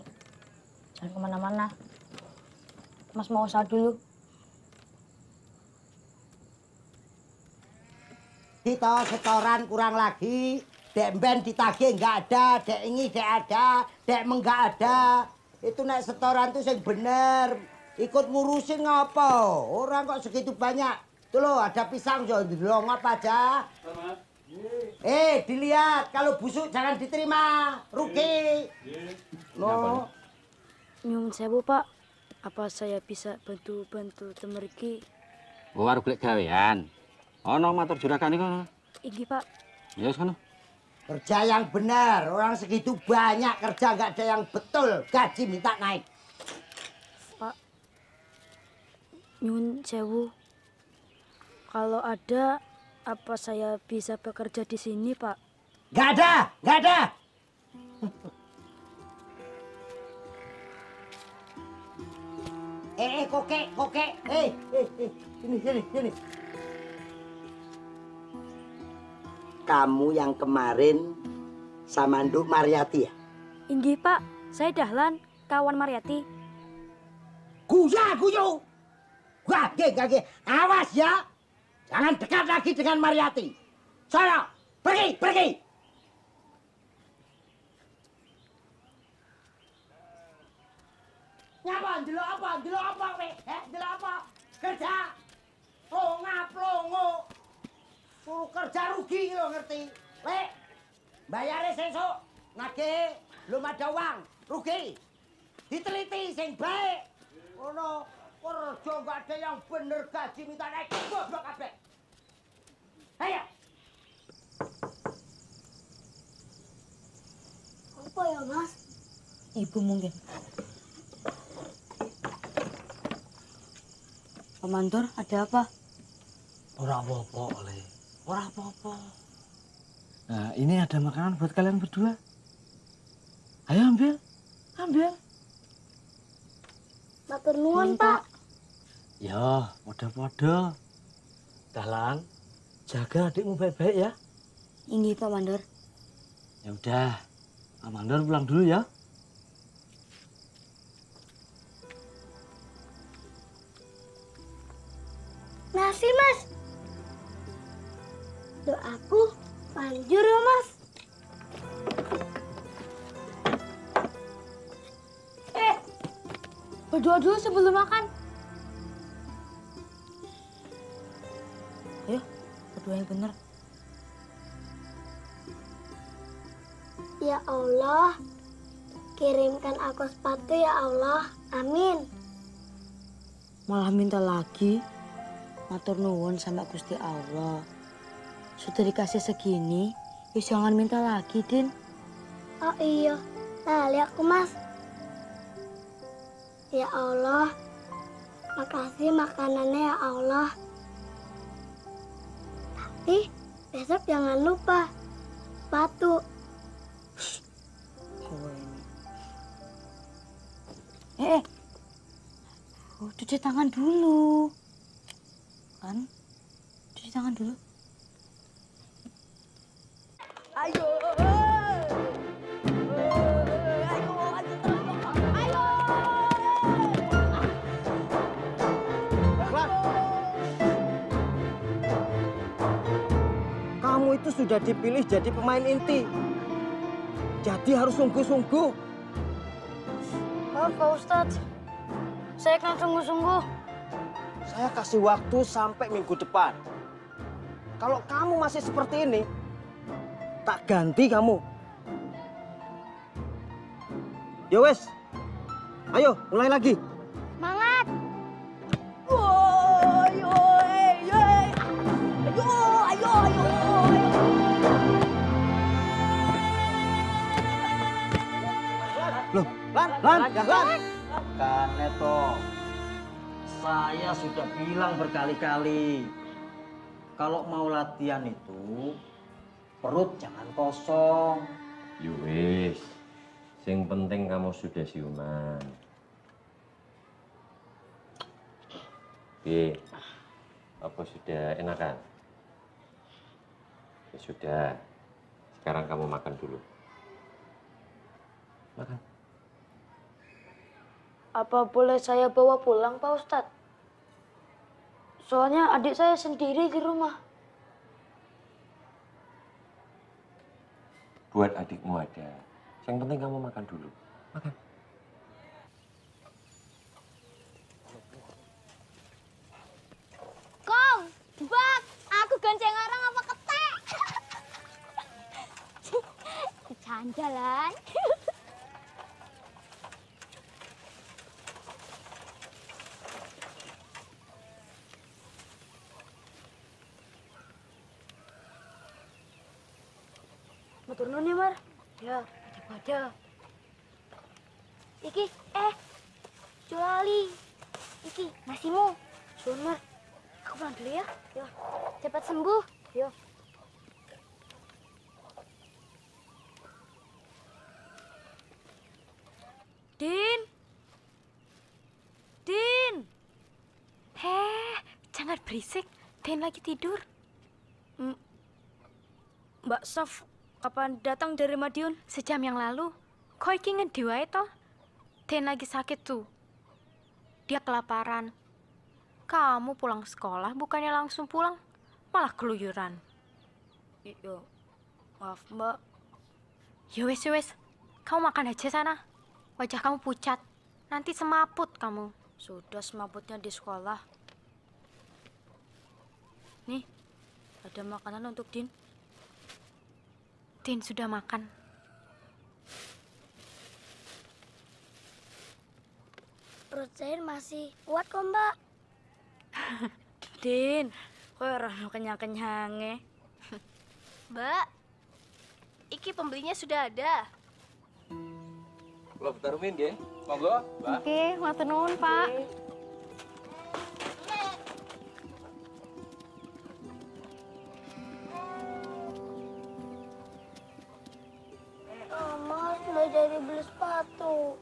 Jangan kemana-mana. Mas mau usaha dulu. Kita setoran kurang lagi, dek ben ditagih nggak ada, dek ini dek ada, dek enggak ada. Itu nek setoran tuh yang bener. Ikut ngurusin ngapa? Orang kok segitu banyak. Tuh lo ada pisang jo, dilongop aja. Dilihat kalau busuk jangan diterima, rugi. No. Nyuwun sewu, Pak. Apa saya bisa bantu temergi? Warung golek gawean. Ono matur juragan iku. Iki, Pak. Ya sono. Kerja yang benar, orang segitu banyak kerja nggak ada yang betul, gaji minta naik. Pak, nyuwun sewu. Kalau ada, apa saya bisa bekerja di sini, Pak? Nggak ada. Kokek. Sini. Kamu yang kemarin sama Nduk Mariati ya? Inggih, Pak. Saya Dahlan, kawan Mariati. Guyu. Wah, gak. Awas ya. Jangan dekat lagi dengan Mariati. Sono, pergi, pergi. Nyapa, delok apa, weh? Delok apa? Kerja. Plongo. Suruh kerja rugi lo ngerti. Lek, bayarnya sesuk. Nage, belum ada uang. Rugi. Diteliti sing baik. Ono kerja gak ada yang bener, gaji minta naik. Goblok kabeh. Ayo. Apa ya, Mas? Ibu mungkin. Pak Mandor, ada apa? Ora apa-apa, Le. Ora apa-apa. Nah, ini ada makanan buat kalian berdua. Ayo ambil. Ambil. Matur nuwun, Pak. Ya, podo-podo. Dahlan, jaga adikmu baik-baik ya. Ini Pak Mandor. Ya udah, Pak Mandor pulang dulu ya. Nasi, Mas. Doaku manjur ya, Mas. Berdoa dulu sebelum makan. Ayo, berdoa yang benar. Ya Allah, kirimkan aku sepatu ya Allah. Amin. Malah minta lagi. Matur nuwun sama Gusti Allah. Sudah dikasih segini, ya jangan minta lagi, Din. Oh iya, tali aku, Mas. Ya Allah, makasih makanannya ya Allah. Tapi besok jangan lupa sepatu. Cuci tangan dulu. Kan? Cuci tangan dulu. Ayo. Kamu itu sudah dipilih jadi pemain inti. Jadi harus sungguh-sungguh. Maaf, Pak Ustadz. Saya kan sungguh-sungguh. Saya kasih waktu sampai minggu depan. Kalau kamu masih seperti ini, tak ganti kamu. Yo wes, ayo mulai lagi. Semangat! Loh, Lan. Makanya toh, saya sudah bilang berkali-kali, kalau mau latihan itu perut jangan kosong. Wis, sing penting kamu sudah siuman. Apa sudah enakan? Ya sudah, sekarang kamu makan dulu. Makan. Apa boleh saya bawa pulang, Pak Ustadz? Soalnya adik saya sendiri di rumah. Buat adikmu ada. Yang penting kamu makan dulu. Makan. Kong, Bak, aku gonceng orang apa ketek? Jalan-jalan. Matur nuwun ya, Mar. Ya, pada. Iki, Jolali. Iki, nasimu. Suwun, Mar. Aku pulang dulu ya. Yo, cepat sembuh. Yo. Din. Din. Jangan berisik. Den lagi tidur. Mbak Sof, kapan datang dari Madiun? Sejam yang lalu. Kok iki ngendi wae toh? Den lagi sakit tuh. Dia kelaparan. Kamu pulang sekolah bukannya langsung pulang. malah keluyuran. Yo, maaf Mbak. Ya wes, kamu makan aja sana. Wajah kamu pucat, nanti semaput kamu. Sudah semaputnya di sekolah. Nih, ada makanan untuk Din. Din sudah makan. Perut saya masih kuat kok, Mbak. Din, kok orang kenyang-kenyangnya. Mbak, iki pembelinya sudah ada. Kalau bertarumin, nggih. Monggo, Mbak. Oke, matur nuwun, Pak. Mas, nggak jadi beli sepatu.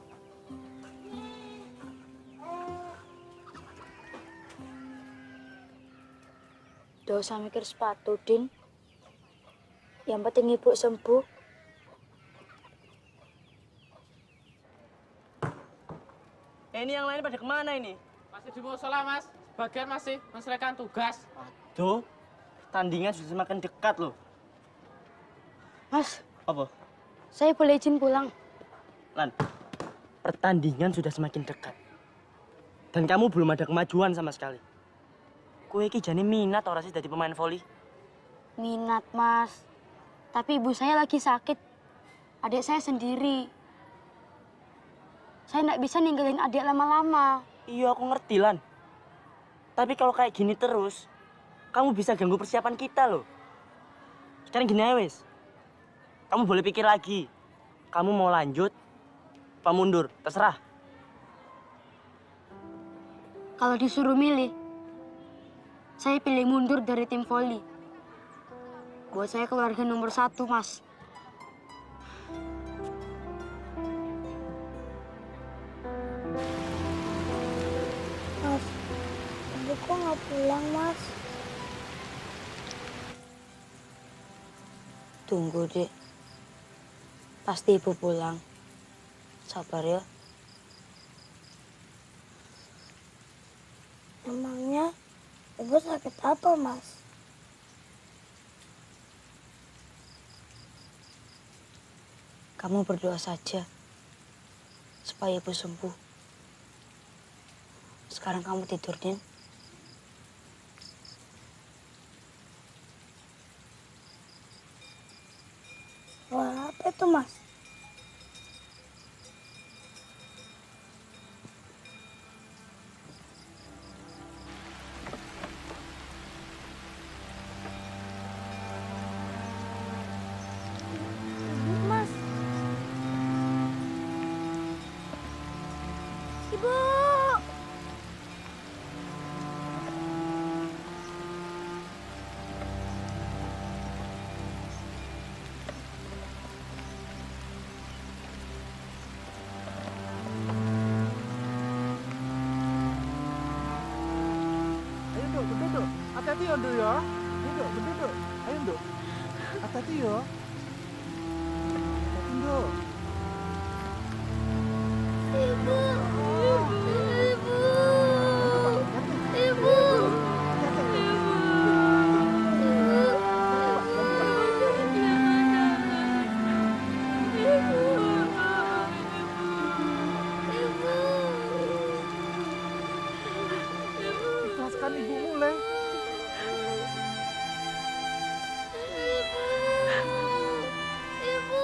Gak usah mikir sepatu, Din. Yang penting ibu sembuh. Ini yang lain pada kemana ini? Masih di musola, Mas. Sebagian masih menyelesaikan tugas. Tuh, tandingan sudah semakin dekat loh. Mas, Apa? saya boleh izin pulang? Lan, pertandingan sudah semakin dekat. Dan kamu belum ada kemajuan sama sekali. Kue iki jane minat ora sih jadi pemain voli? Minat, Mas. Tapi ibu saya lagi sakit. Adik saya sendiri. Saya nggak bisa ninggalin adik lama-lama. Iya, aku ngerti, Lan. Tapi kalau kayak gini terus, kamu bisa ganggu persiapan kita loh. Sekarang gini aja, wes. Kamu boleh pikir lagi. Kamu mau lanjut, apa mundur? Terserah. Kalau disuruh milih, saya pilih mundur dari tim voli. Buat saya keluarga nomor 1, Mas. Mas, ibu kok nggak pulang, Mas? Tunggu, Dek. Pasti ibu pulang. Sabar ya. Emangnya ibu sakit apa, Mas? Kamu berdoa saja supaya ibu sembuh. Sekarang kamu tidur, Din. Wah, apa itu, Mas? Mas. Ibu. Ayo, Nduk, berduduk. Hati-hati ya, Nduk ya. Ayo, Nduk, berduduk. Ayo, Nduk. Hati-hati ya. Hati-hati, Nduk. Ibu. Ibu. Ikhlaskan ibumu, Le. Ibu.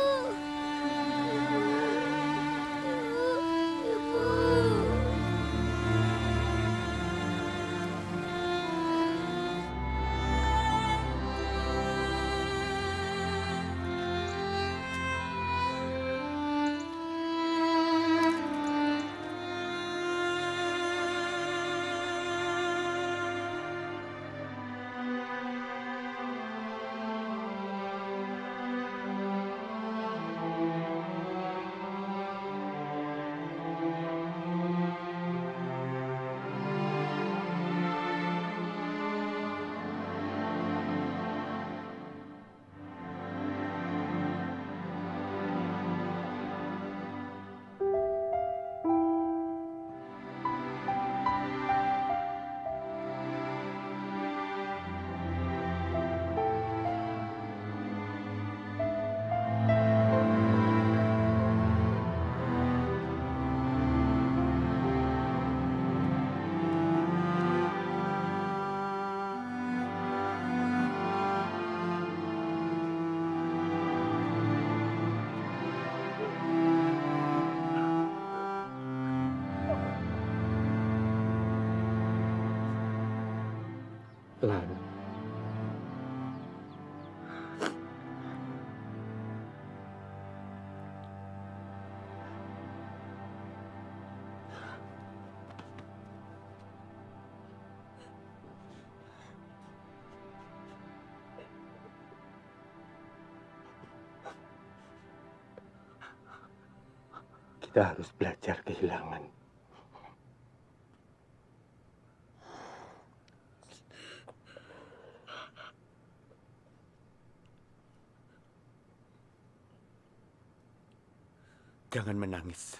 Lan. Kita harus belajar kehilangan. Jangan menangis.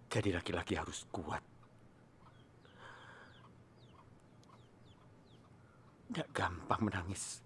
Jadi laki-laki harus kuat. Nggak gampang menangis.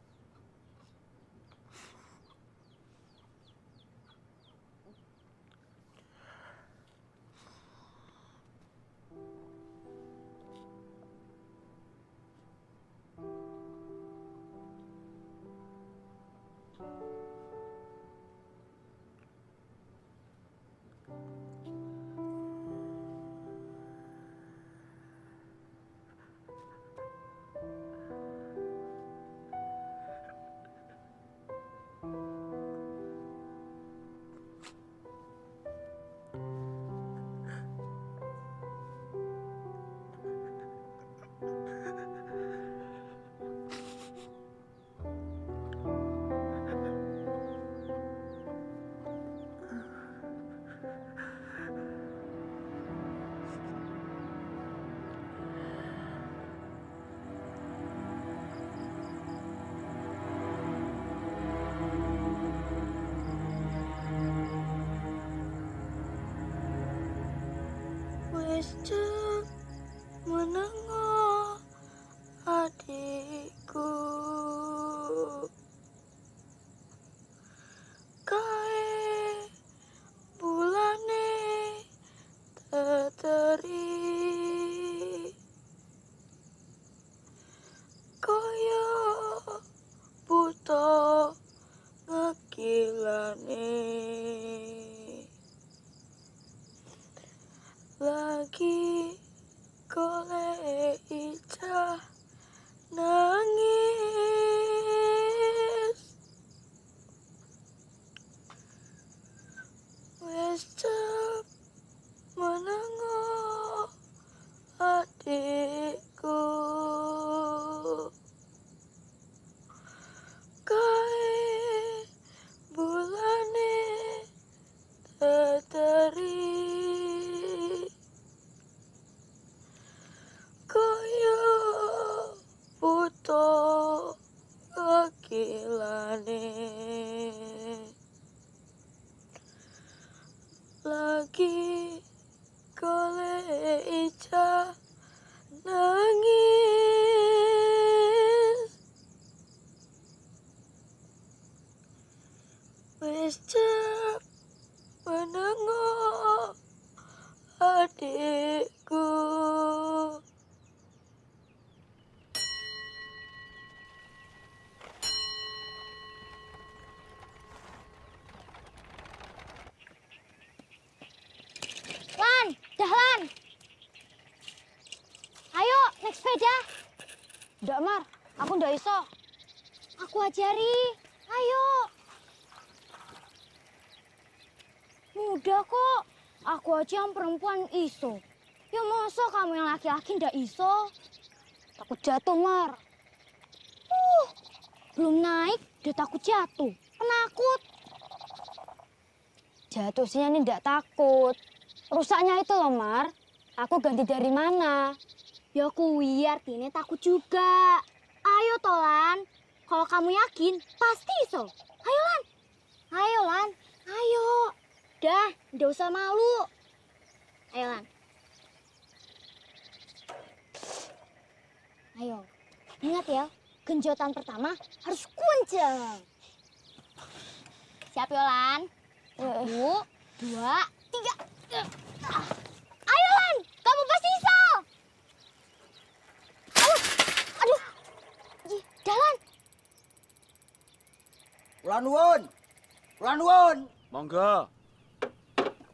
Wis cek menengok adikku, kae bulane teteri kaya buta ngekilane. Lagi golek ijah nangis, wis cep menengok adikku, kae bulane teteri kaya buta ngekilane. Lagi golek ijah nangis, wis cep menengok adikku. Lan, Dahlan. Ayo, naik sepeda. Ndak, Mar. Aku ndak iso. Aku ajari. Ayo. Mudah kok. Aku aja yang perempuan iso. Ya masa kamu yang laki-laki ndak iso? Takut jatuh, Mar. Belum naik, udah takut jatuh. Penakut. Jatuh sih ini ndak takut. Rusaknya itu loh, Mar. Aku ganti dari mana? Ya kuwi artinya takut juga. Ayo Tolan. Kalau kamu yakin, pasti iso. Ayo Lan. Ayo Lan. Ayo. Dah, ndak usah malu. Ayo Lan. Ayo. Ingat ya, genjotan pertama harus kenceng. Siap ya Lan? 1, 2, 3. Ayo Lan, kamu pasti iso. Aduh. Jalan. Ulan nuwun. Monggo.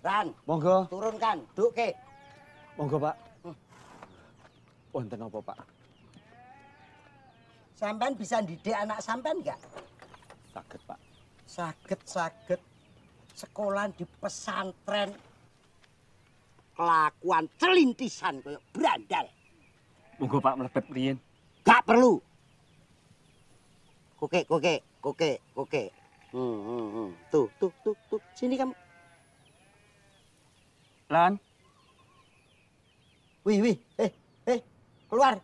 Ran. Monggo. Turunkan, duk ke. Monggo, Pak. Wonten apa, Pak? Sampean bisa didik anak sampean enggak? Saged, Pak. Saged. Sekolah di pesantren. Kelakuan celintisan kayak brandal. Monggo Pak mlebet riyin. Gak perlu. Koke. Tuh. Sini kamu. Lan. Wih. Keluar.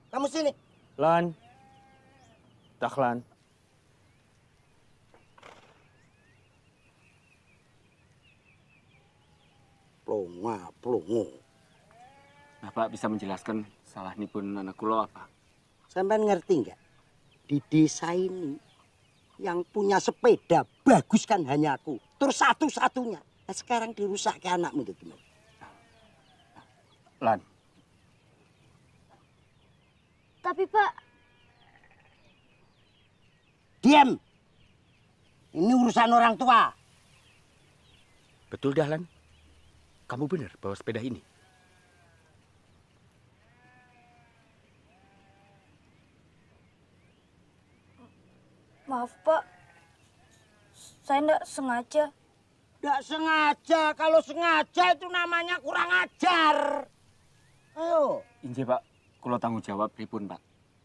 Kamu sini. Lan. Dahlan. Plongo. Bapak bisa menjelaskan salah nipun anak kula apa? Sampean ngerti nggak? Di desa ini yang punya sepeda bagus kan hanya aku. Terus satu-satunya. Nah, sekarang dirusak ke anakmu itu gimana? Lan. Tapi Pak, diam. Ini urusan orang tua. Betul Dahlan. Kamu benar bawa sepeda ini. maaf Pak, saya enggak sengaja. Enggak sengaja, kalau sengaja itu namanya kurang ajar. Ayo. Injih Pak, kula tanggung jawab pripun Pak?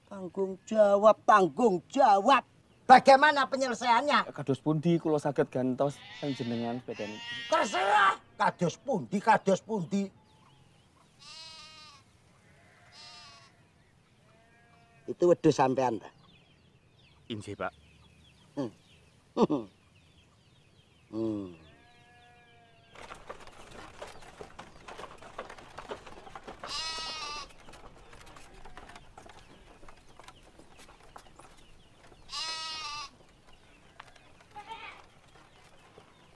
Tanggung jawab. Bagaimana penyelesaiannya? Kados pundi kula saged gantos panjenengan sepeda ini? Terserah. Kados pundi. Itu wedhus sampean ta? Injih Pak.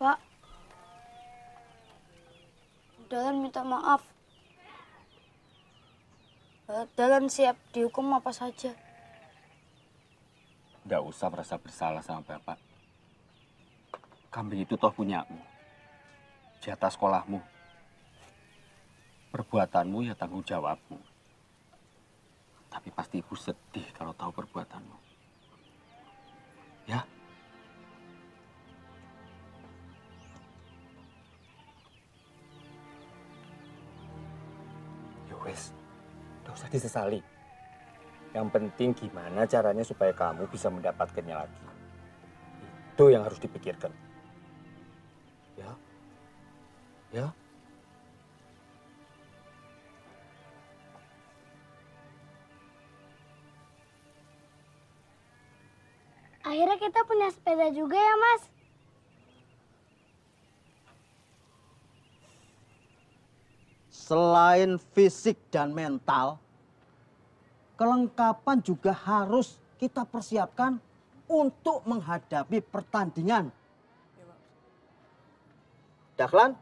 Pak, Dahlan minta maaf. Dahlan siap dihukum apa saja. Nggak usah merasa bersalah sama Bapak. Kambing itu toh punyamu. Jatah sekolahmu. Perbuatanmu ya tanggung jawabmu. Tapi pasti ibu sedih kalau tahu perbuatanmu. Ya? Wes, nggak usah disesali. Yang penting gimana caranya supaya kamu bisa mendapatkannya lagi. Itu yang harus dipikirkan. Ya? Akhirnya kita punya sepeda juga ya, Mas. Selain fisik dan mental, kelengkapan juga harus kita persiapkan untuk menghadapi pertandingan. Dahlan,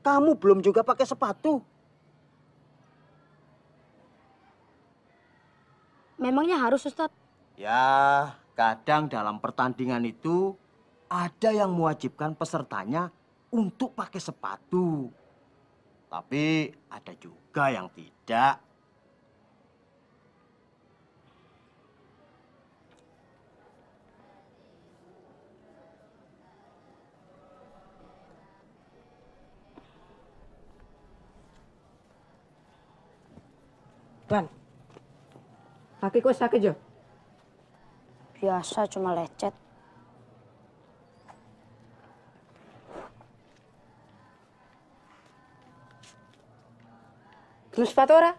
kamu belum juga pakai sepatu. Memangnya harus, Ustadz? Ya, kadang dalam pertandingan itu ada yang mewajibkan pesertanya untuk pakai sepatu. Tapi ada juga yang tidak. Lan, kakiku sakit jo? Biasa, cuma lecet. Gelem sepatu ora?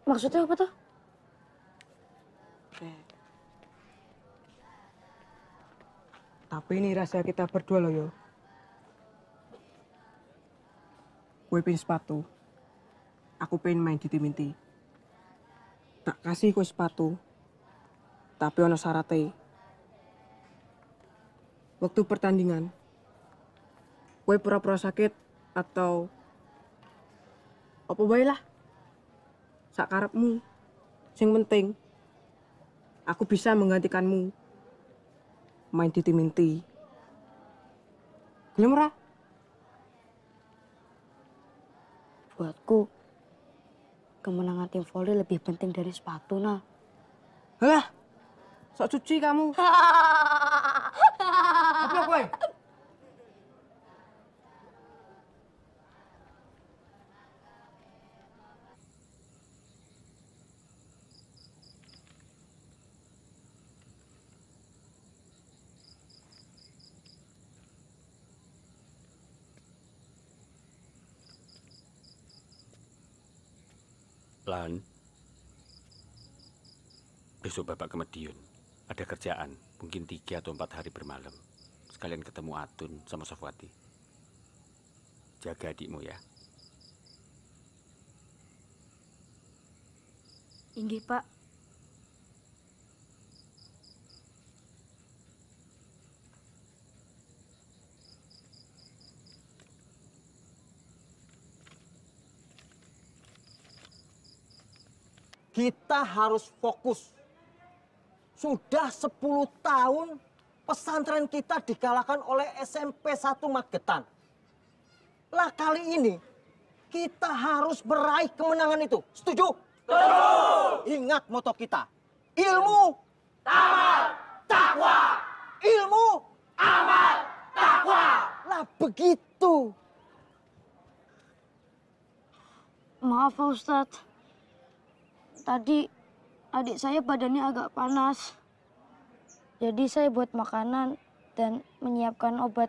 Maksudnya apa tuh? Tapi ini rahasia kita berdua loh yo. Gue pengen sepatu. Aku pengen main di tim inti. Tak kasih gue sepatu. Tapi ono syaratnya. Waktu pertandingan, gue pura-pura sakit atau apa bae lah. Sakarepmu. Sing penting, aku bisa menggantikanmu main di tim inti. Gelem ora? Buatku, kemenangan tim voli lebih penting dari sepatu, nah. Halah, sok cuci kamu. Apa kowe? Lan, besok Bapak ke Madiun. Ada kerjaan, mungkin 3 atau 4 hari bermalam. Sekalian ketemu Atun sama Sofwati. Jaga adikmu ya. Inggih, Pak. Kita harus fokus. Sudah 10 tahun pesantren kita dikalahkan oleh SMP 1 Magetan. Lah kali ini kita harus meraih kemenangan itu. Setuju? Setuju. Ingat moto kita. Ilmu, amal, takwa. Ilmu, amal, takwa. Lah begitu. Maaf, Pak Ustadz. Tadi adik saya badannya agak panas. Jadi saya buat makanan dan menyiapkan obat.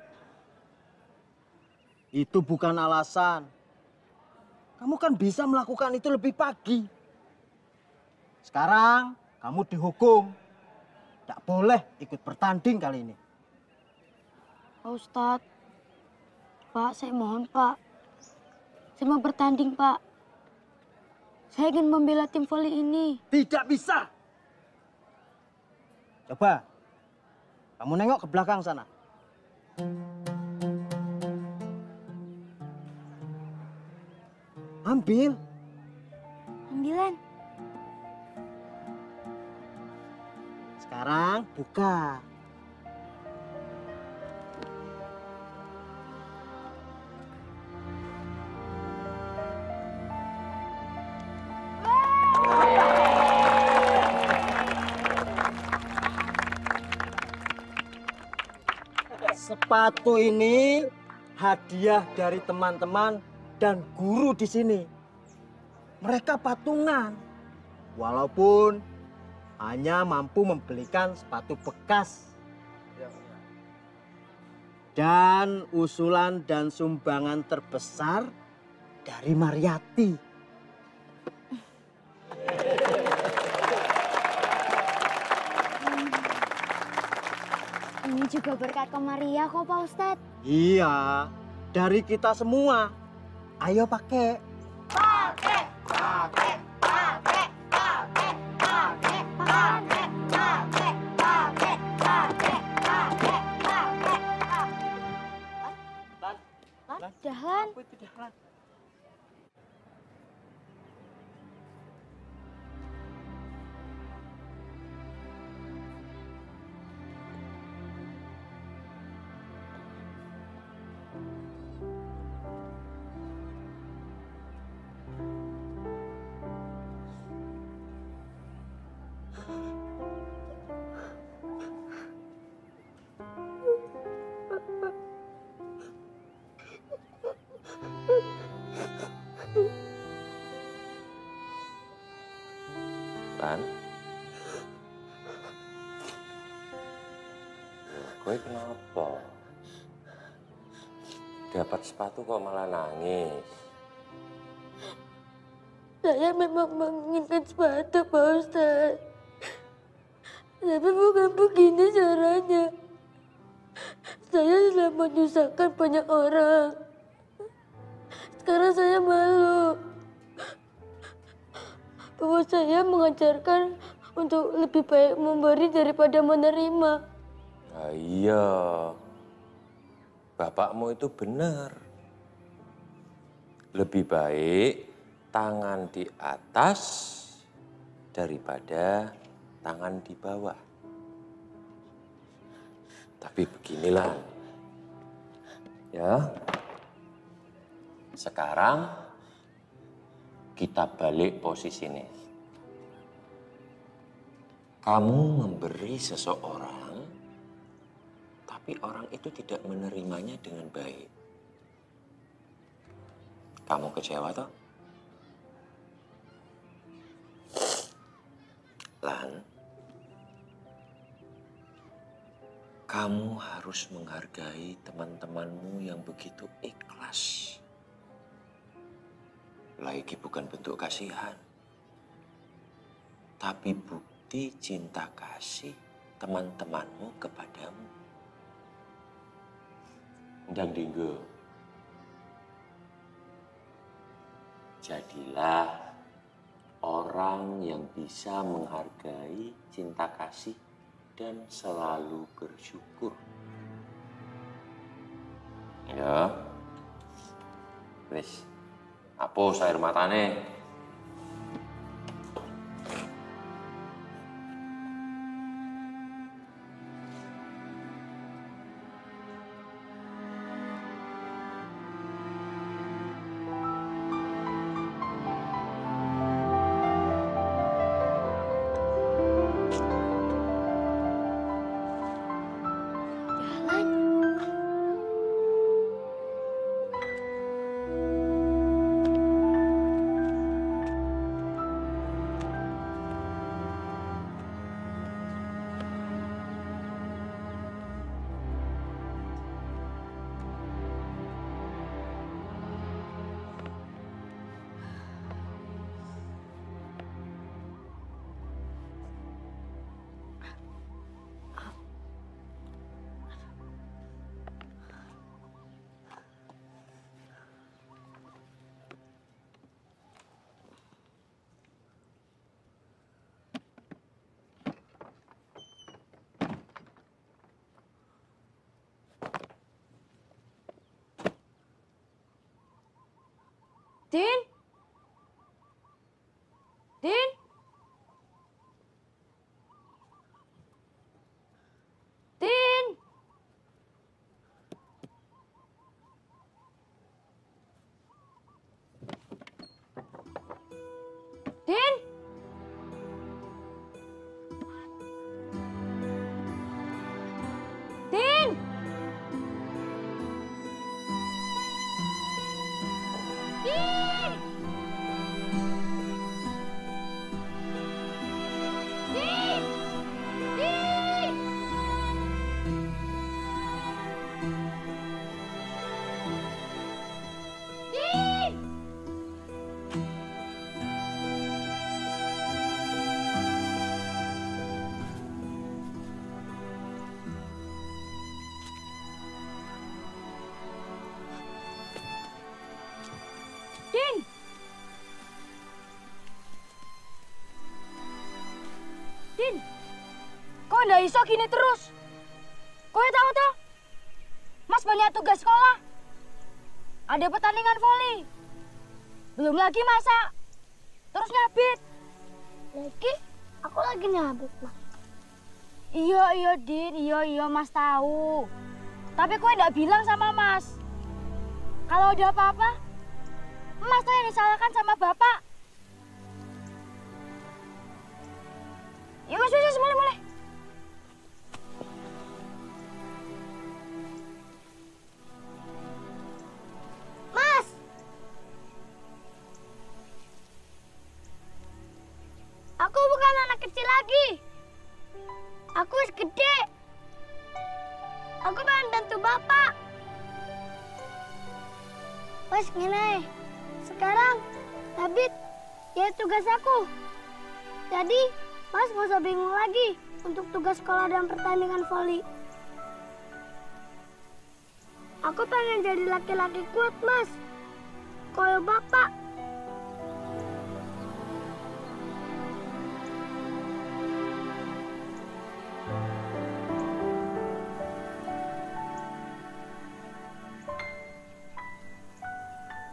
Itu bukan alasan. Kamu kan bisa melakukan itu lebih pagi. Sekarang kamu dihukum. Tidak boleh ikut bertanding kali ini. Pak Ustadz. Pak, saya mohon, Pak. Saya mau bertanding, Pak. Saya ingin membela tim voli ini. Tidak bisa. Coba, kamu nengok ke belakang sana. Ambil. Ambilan. Sekarang buka. Sepatu ini hadiah dari teman-teman dan guru di sini. Mereka patungan, walaupun hanya mampu membelikan sepatu bekas. Dan usulan dan sumbangan terbesar dari Mariati. Ini juga berkat ke Maria kok, Pak Ustadz. Iya, dari kita semua. Ayo pakai. Pakai, pakai, pakai, pakai, pakai, pakai, pakai, pakai, pakai, pakai, pakai. Dahlan. Lan, gue kenapa? Dapat sepatu kok malah nangis? Saya memang menginginkan sepatu, Pak Ustadz. Tapi bukan begini caranya. Saya sudah menyusahkan banyak orang. Sekarang saya malu. Bahwa saya mengajarkan untuk lebih baik memberi daripada menerima. Nah, iya, bapakmu itu benar. Lebih baik tangan di atas daripada tangan di bawah. Tapi beginilah, ya. Sekarang kita balik posisinya. Kamu memberi seseorang, tapi orang itu tidak menerimanya dengan baik. Kamu kecewa toh? Lan, kamu harus menghargai teman-temanmu yang begitu ikhlas. Lagi bukan bentuk kasihan, tapi bukti cinta kasih teman-temanmu kepadamu. Dan Dinggo, jadilah orang yang bisa menghargai cinta kasih dan selalu bersyukur. Ya, wis, hapus air matane. Din? Din? Din? Din? Din? Din! Din! Din! Din! Din! Din! Kok ndak iso gini terus? Kowe tahu toh? Mas banyak tugas sekolah. Ada pertandingan voli. Belum lagi masak. Terus nyabit. Lagi? Aku lagi nyabit, Mas. Iya, Din. Iya, Mas tahu. Tapi kowe ndak bilang sama Mas. Kalau ada apa-apa, Mas tuh yang disalahkan sama Bapak. Ya wes, mulai. Mas! Aku bukan anak kecil lagi. Aku wis gede. Aku pengen bantu Bapak. Wes ngene. Sekarang, David, ya tugas aku. Jadi, Mas gak usah bingung lagi untuk tugas sekolah dan pertandingan voli. Aku pengen jadi laki-laki kuat, Mas. Kayak Bapak.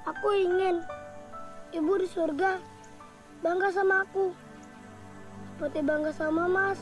Aku ingin Ibu di surga bangga sama aku. Seperti bangga sama Mas.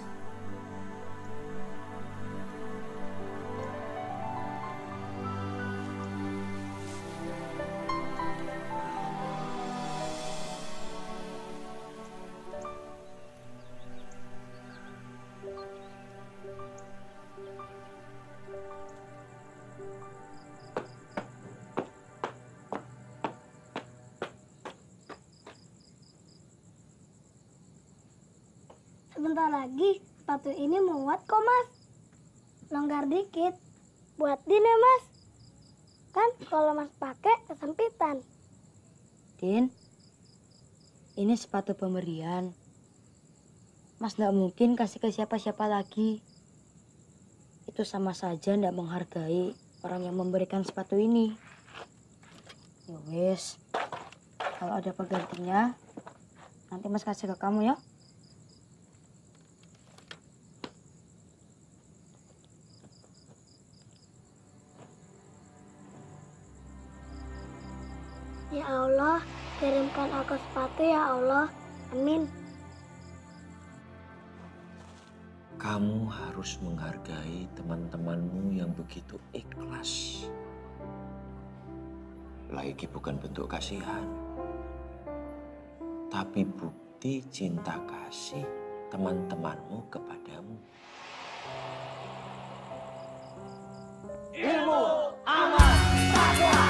Sebentar lagi sepatu ini muat kok, Mas. Longgar dikit. Buat Din ya, Mas. Kan kalau Mas pakai kesempitan. Din, ini sepatu pemberian. Mas nggak mungkin kasih ke siapa-siapa lagi. Itu sama saja nggak menghargai orang yang memberikan sepatu ini. Ya wes, kalau ada penggantinya, nanti Mas kasih ke kamu ya. Ya Allah, kirimkan aku sepatu ya Allah. Amin. Kamu harus menghargai teman-temanmu yang begitu ikhlas. Lagi bukan bentuk kasihan, tapi bukti cinta kasih teman-temanmu kepadamu. Ilmu, amal, takwa.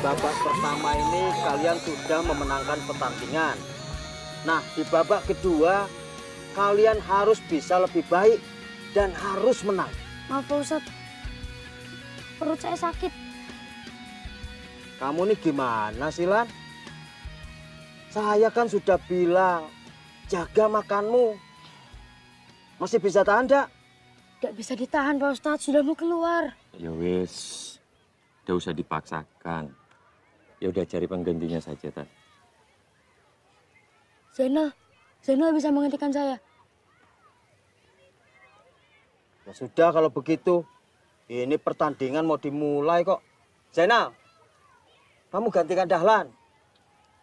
babak pertama ini kalian sudah memenangkan pertandingan. Nah, di babak kedua kalian harus bisa lebih baik dan harus menang. Maaf Pak Ustadz, perut saya sakit. Kamu nih gimana sih, Lan? Saya kan sudah bilang, jaga makanmu. Masih bisa tahan, Dak? Gak bisa ditahan, Pak Ustadz. Sudah mau keluar. Ya wis, gak usah dipaksakan. Ya udah cari penggantinya saja, Tan. Zainal bisa menggantikan saya. Ya sudah kalau begitu. Ini pertandingan mau dimulai kok. Zainal, kamu gantikan Dahlan.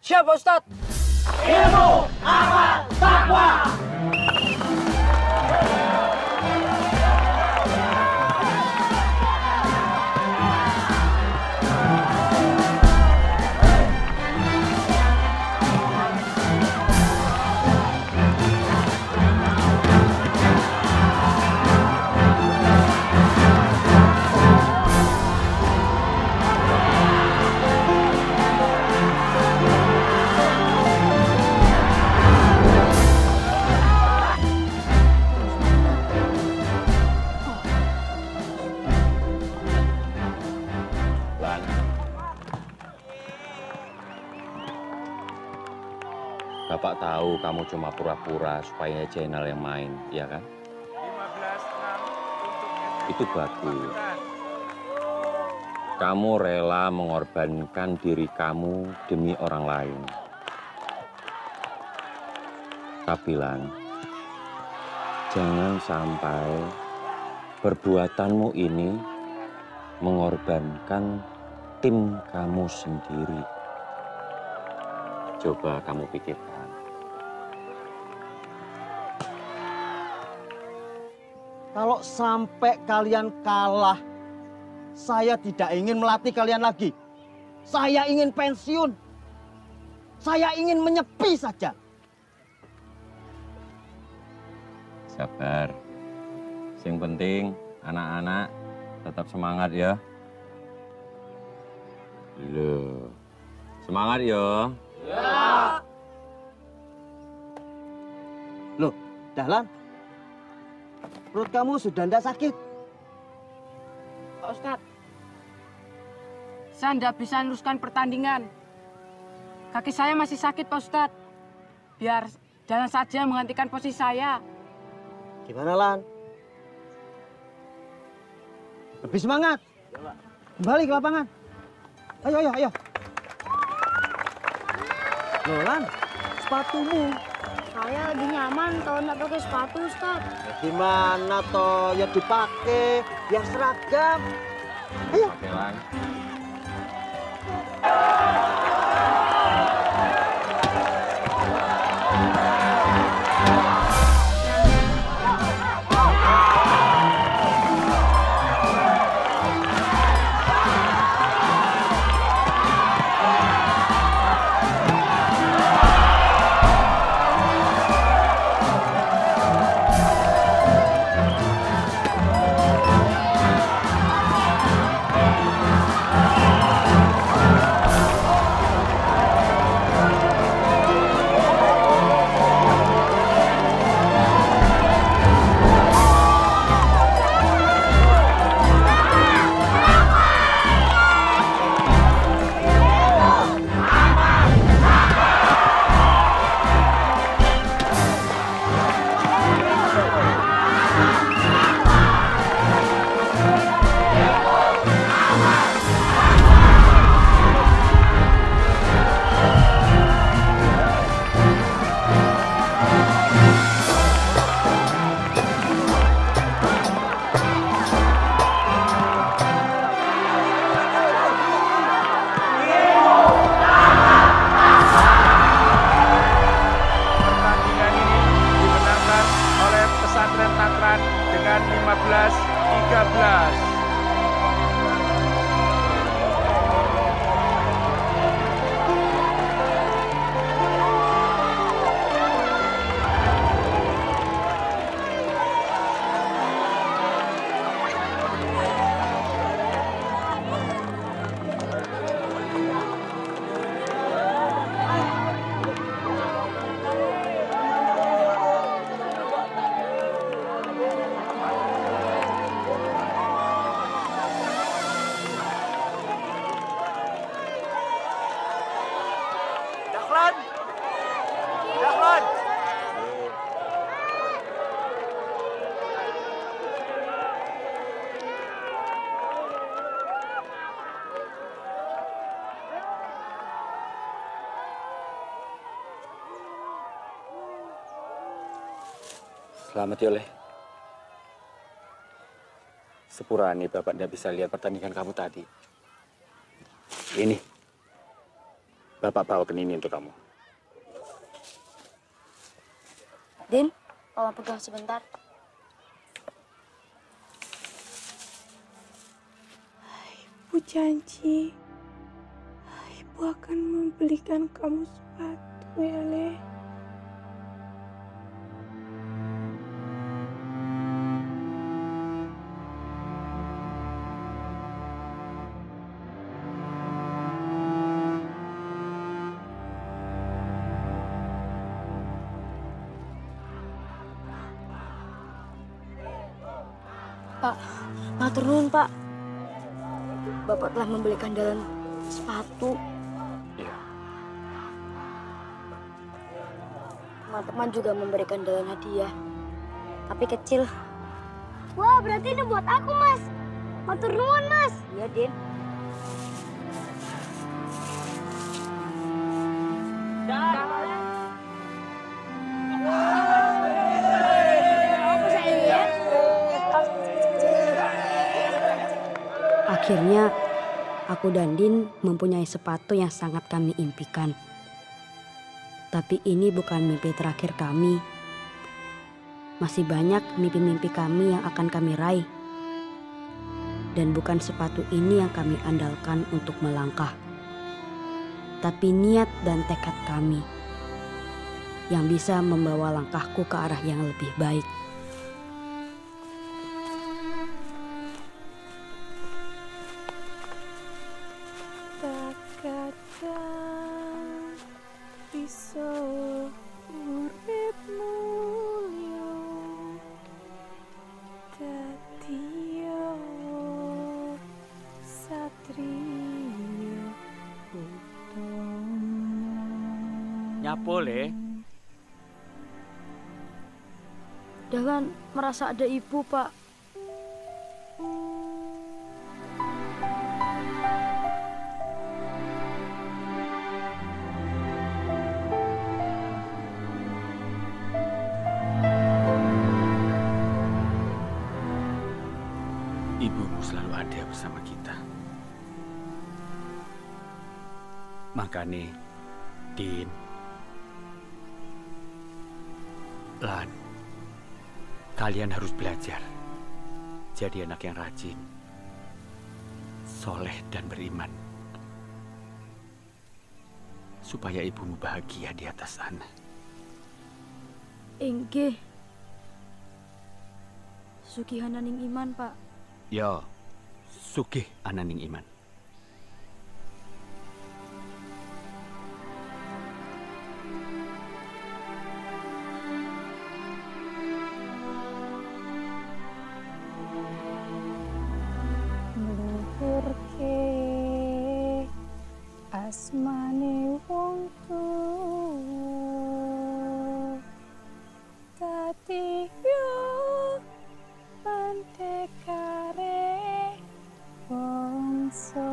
Siap, Pak Ustadz. Ilmu, amal, takwa. Bapak tahu kamu cuma pura-pura supaya Zainal yang main, ya kan? 15-6 Itu bagus. Kamu rela mengorbankan diri kamu demi orang lain. Tapi Lan, jangan sampai perbuatanmu ini mengorbankan tim kamu sendiri. Coba kamu pikirkan. Kalau sampai kalian kalah, saya tidak ingin melatih kalian lagi. Saya ingin pensiun. Saya ingin menyepi saja. Sabar. Yang penting anak-anak tetap semangat ya. Loh. Semangat ya. Ya. Loh, Dahlan. Perut kamu sudah ndak sakit? Pak Ustadz, saya ndak bisa meneruskan pertandingan. Kaki saya masih sakit, Pak Ustadz. Biar Dahlan saja menggantikan posisi saya. Gimana, Lan? Lebih semangat. Kembali ke lapangan. Ayo, ayo, ayo. Loh, Lan, sepatumu. Saya lebih nyaman kalau nggak pakai sepatu, Ustaz. Ya, gimana toh? Ya dipakai, biar seragam. Ayo. Oke, Lan. dengan 15-13. Selamat ya, Oleh. Sepurane Bapak tidak bisa lihat pertandingan kamu tadi. Ini, Bapak bawakan ini untuk kamu. Din, Mama pegang sebentar. Ibu janji, Ibu akan membelikan kamu sepatu ya, Le. Pak, matur nuwun, Pak. Bapak telah membelikan Dahlan sepatu. Iya. Teman-teman juga memberikan Dahlan hadiah, tapi kecil. Wah, berarti ini buat aku, Mas. Matur nuwun, Mas. Iya, Din. Akhirnya, aku dan Din mempunyai sepatu yang sangat kami impikan. Tapi ini bukan mimpi terakhir kami. Masih banyak mimpi-mimpi kami yang akan kami raih. Dan bukan sepatu ini yang kami andalkan untuk melangkah. Tapi niat dan tekad kami yang bisa membawa langkahku ke arah yang lebih baik. iso urip mulya dadiya satriya utama. Nyapo, Le? Dahlan merasa ada ibu, Pak. Ibumu selalu ada bersama kita. Makanya, Din, Lan, kalian harus belajar jadi anak yang rajin, soleh dan beriman. Supaya ibumu bahagia di atas sana. Inggih. Sugihananing iman, Pak. Yo, sugih ananing iman. Ngluhurke asmane wong tuwa dadi yo pandekare bangsa.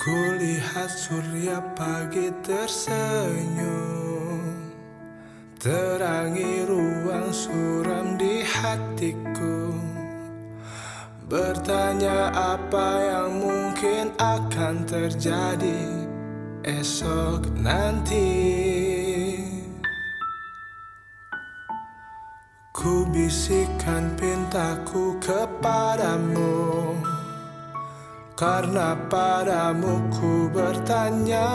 Kulihat surya pagi tersenyum, terangi ruang suram di hatiku. Bertanya apa yang mungkin akan terjadi esok nanti. Ku bisikan pintaku kepadamu, karena padamu ku bertanya,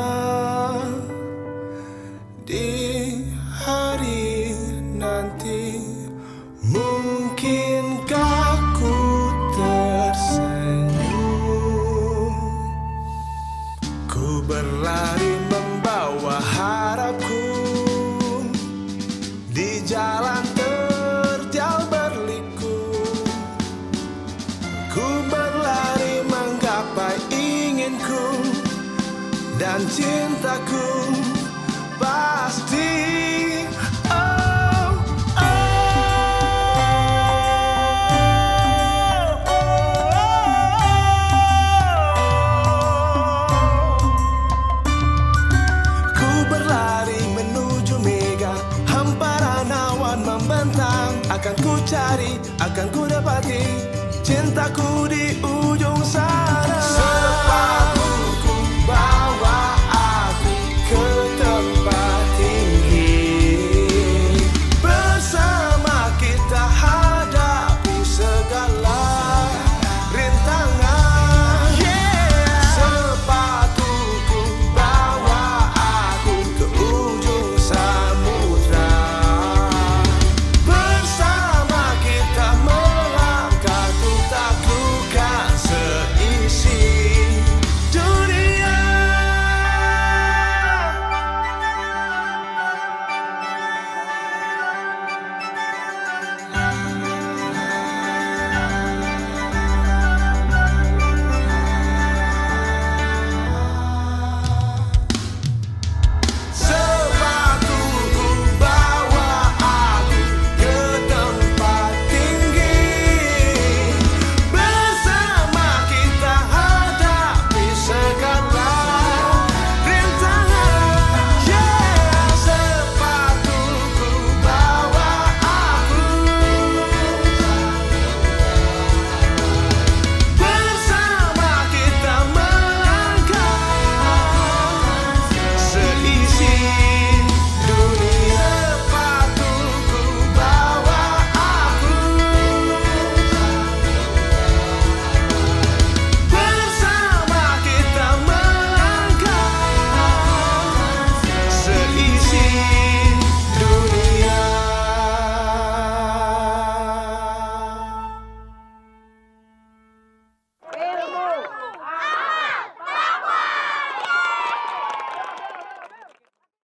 di hari nanti mungkinkah ku tersenyum? Ku berlari membawa harapku di jalan terjal berliku. Ku berlari menggapai inginku, dan cintaku pasti. Ku berlari menuju mega, hamparan awan membentang. Akan ku cari, akan ku dapati cintaku di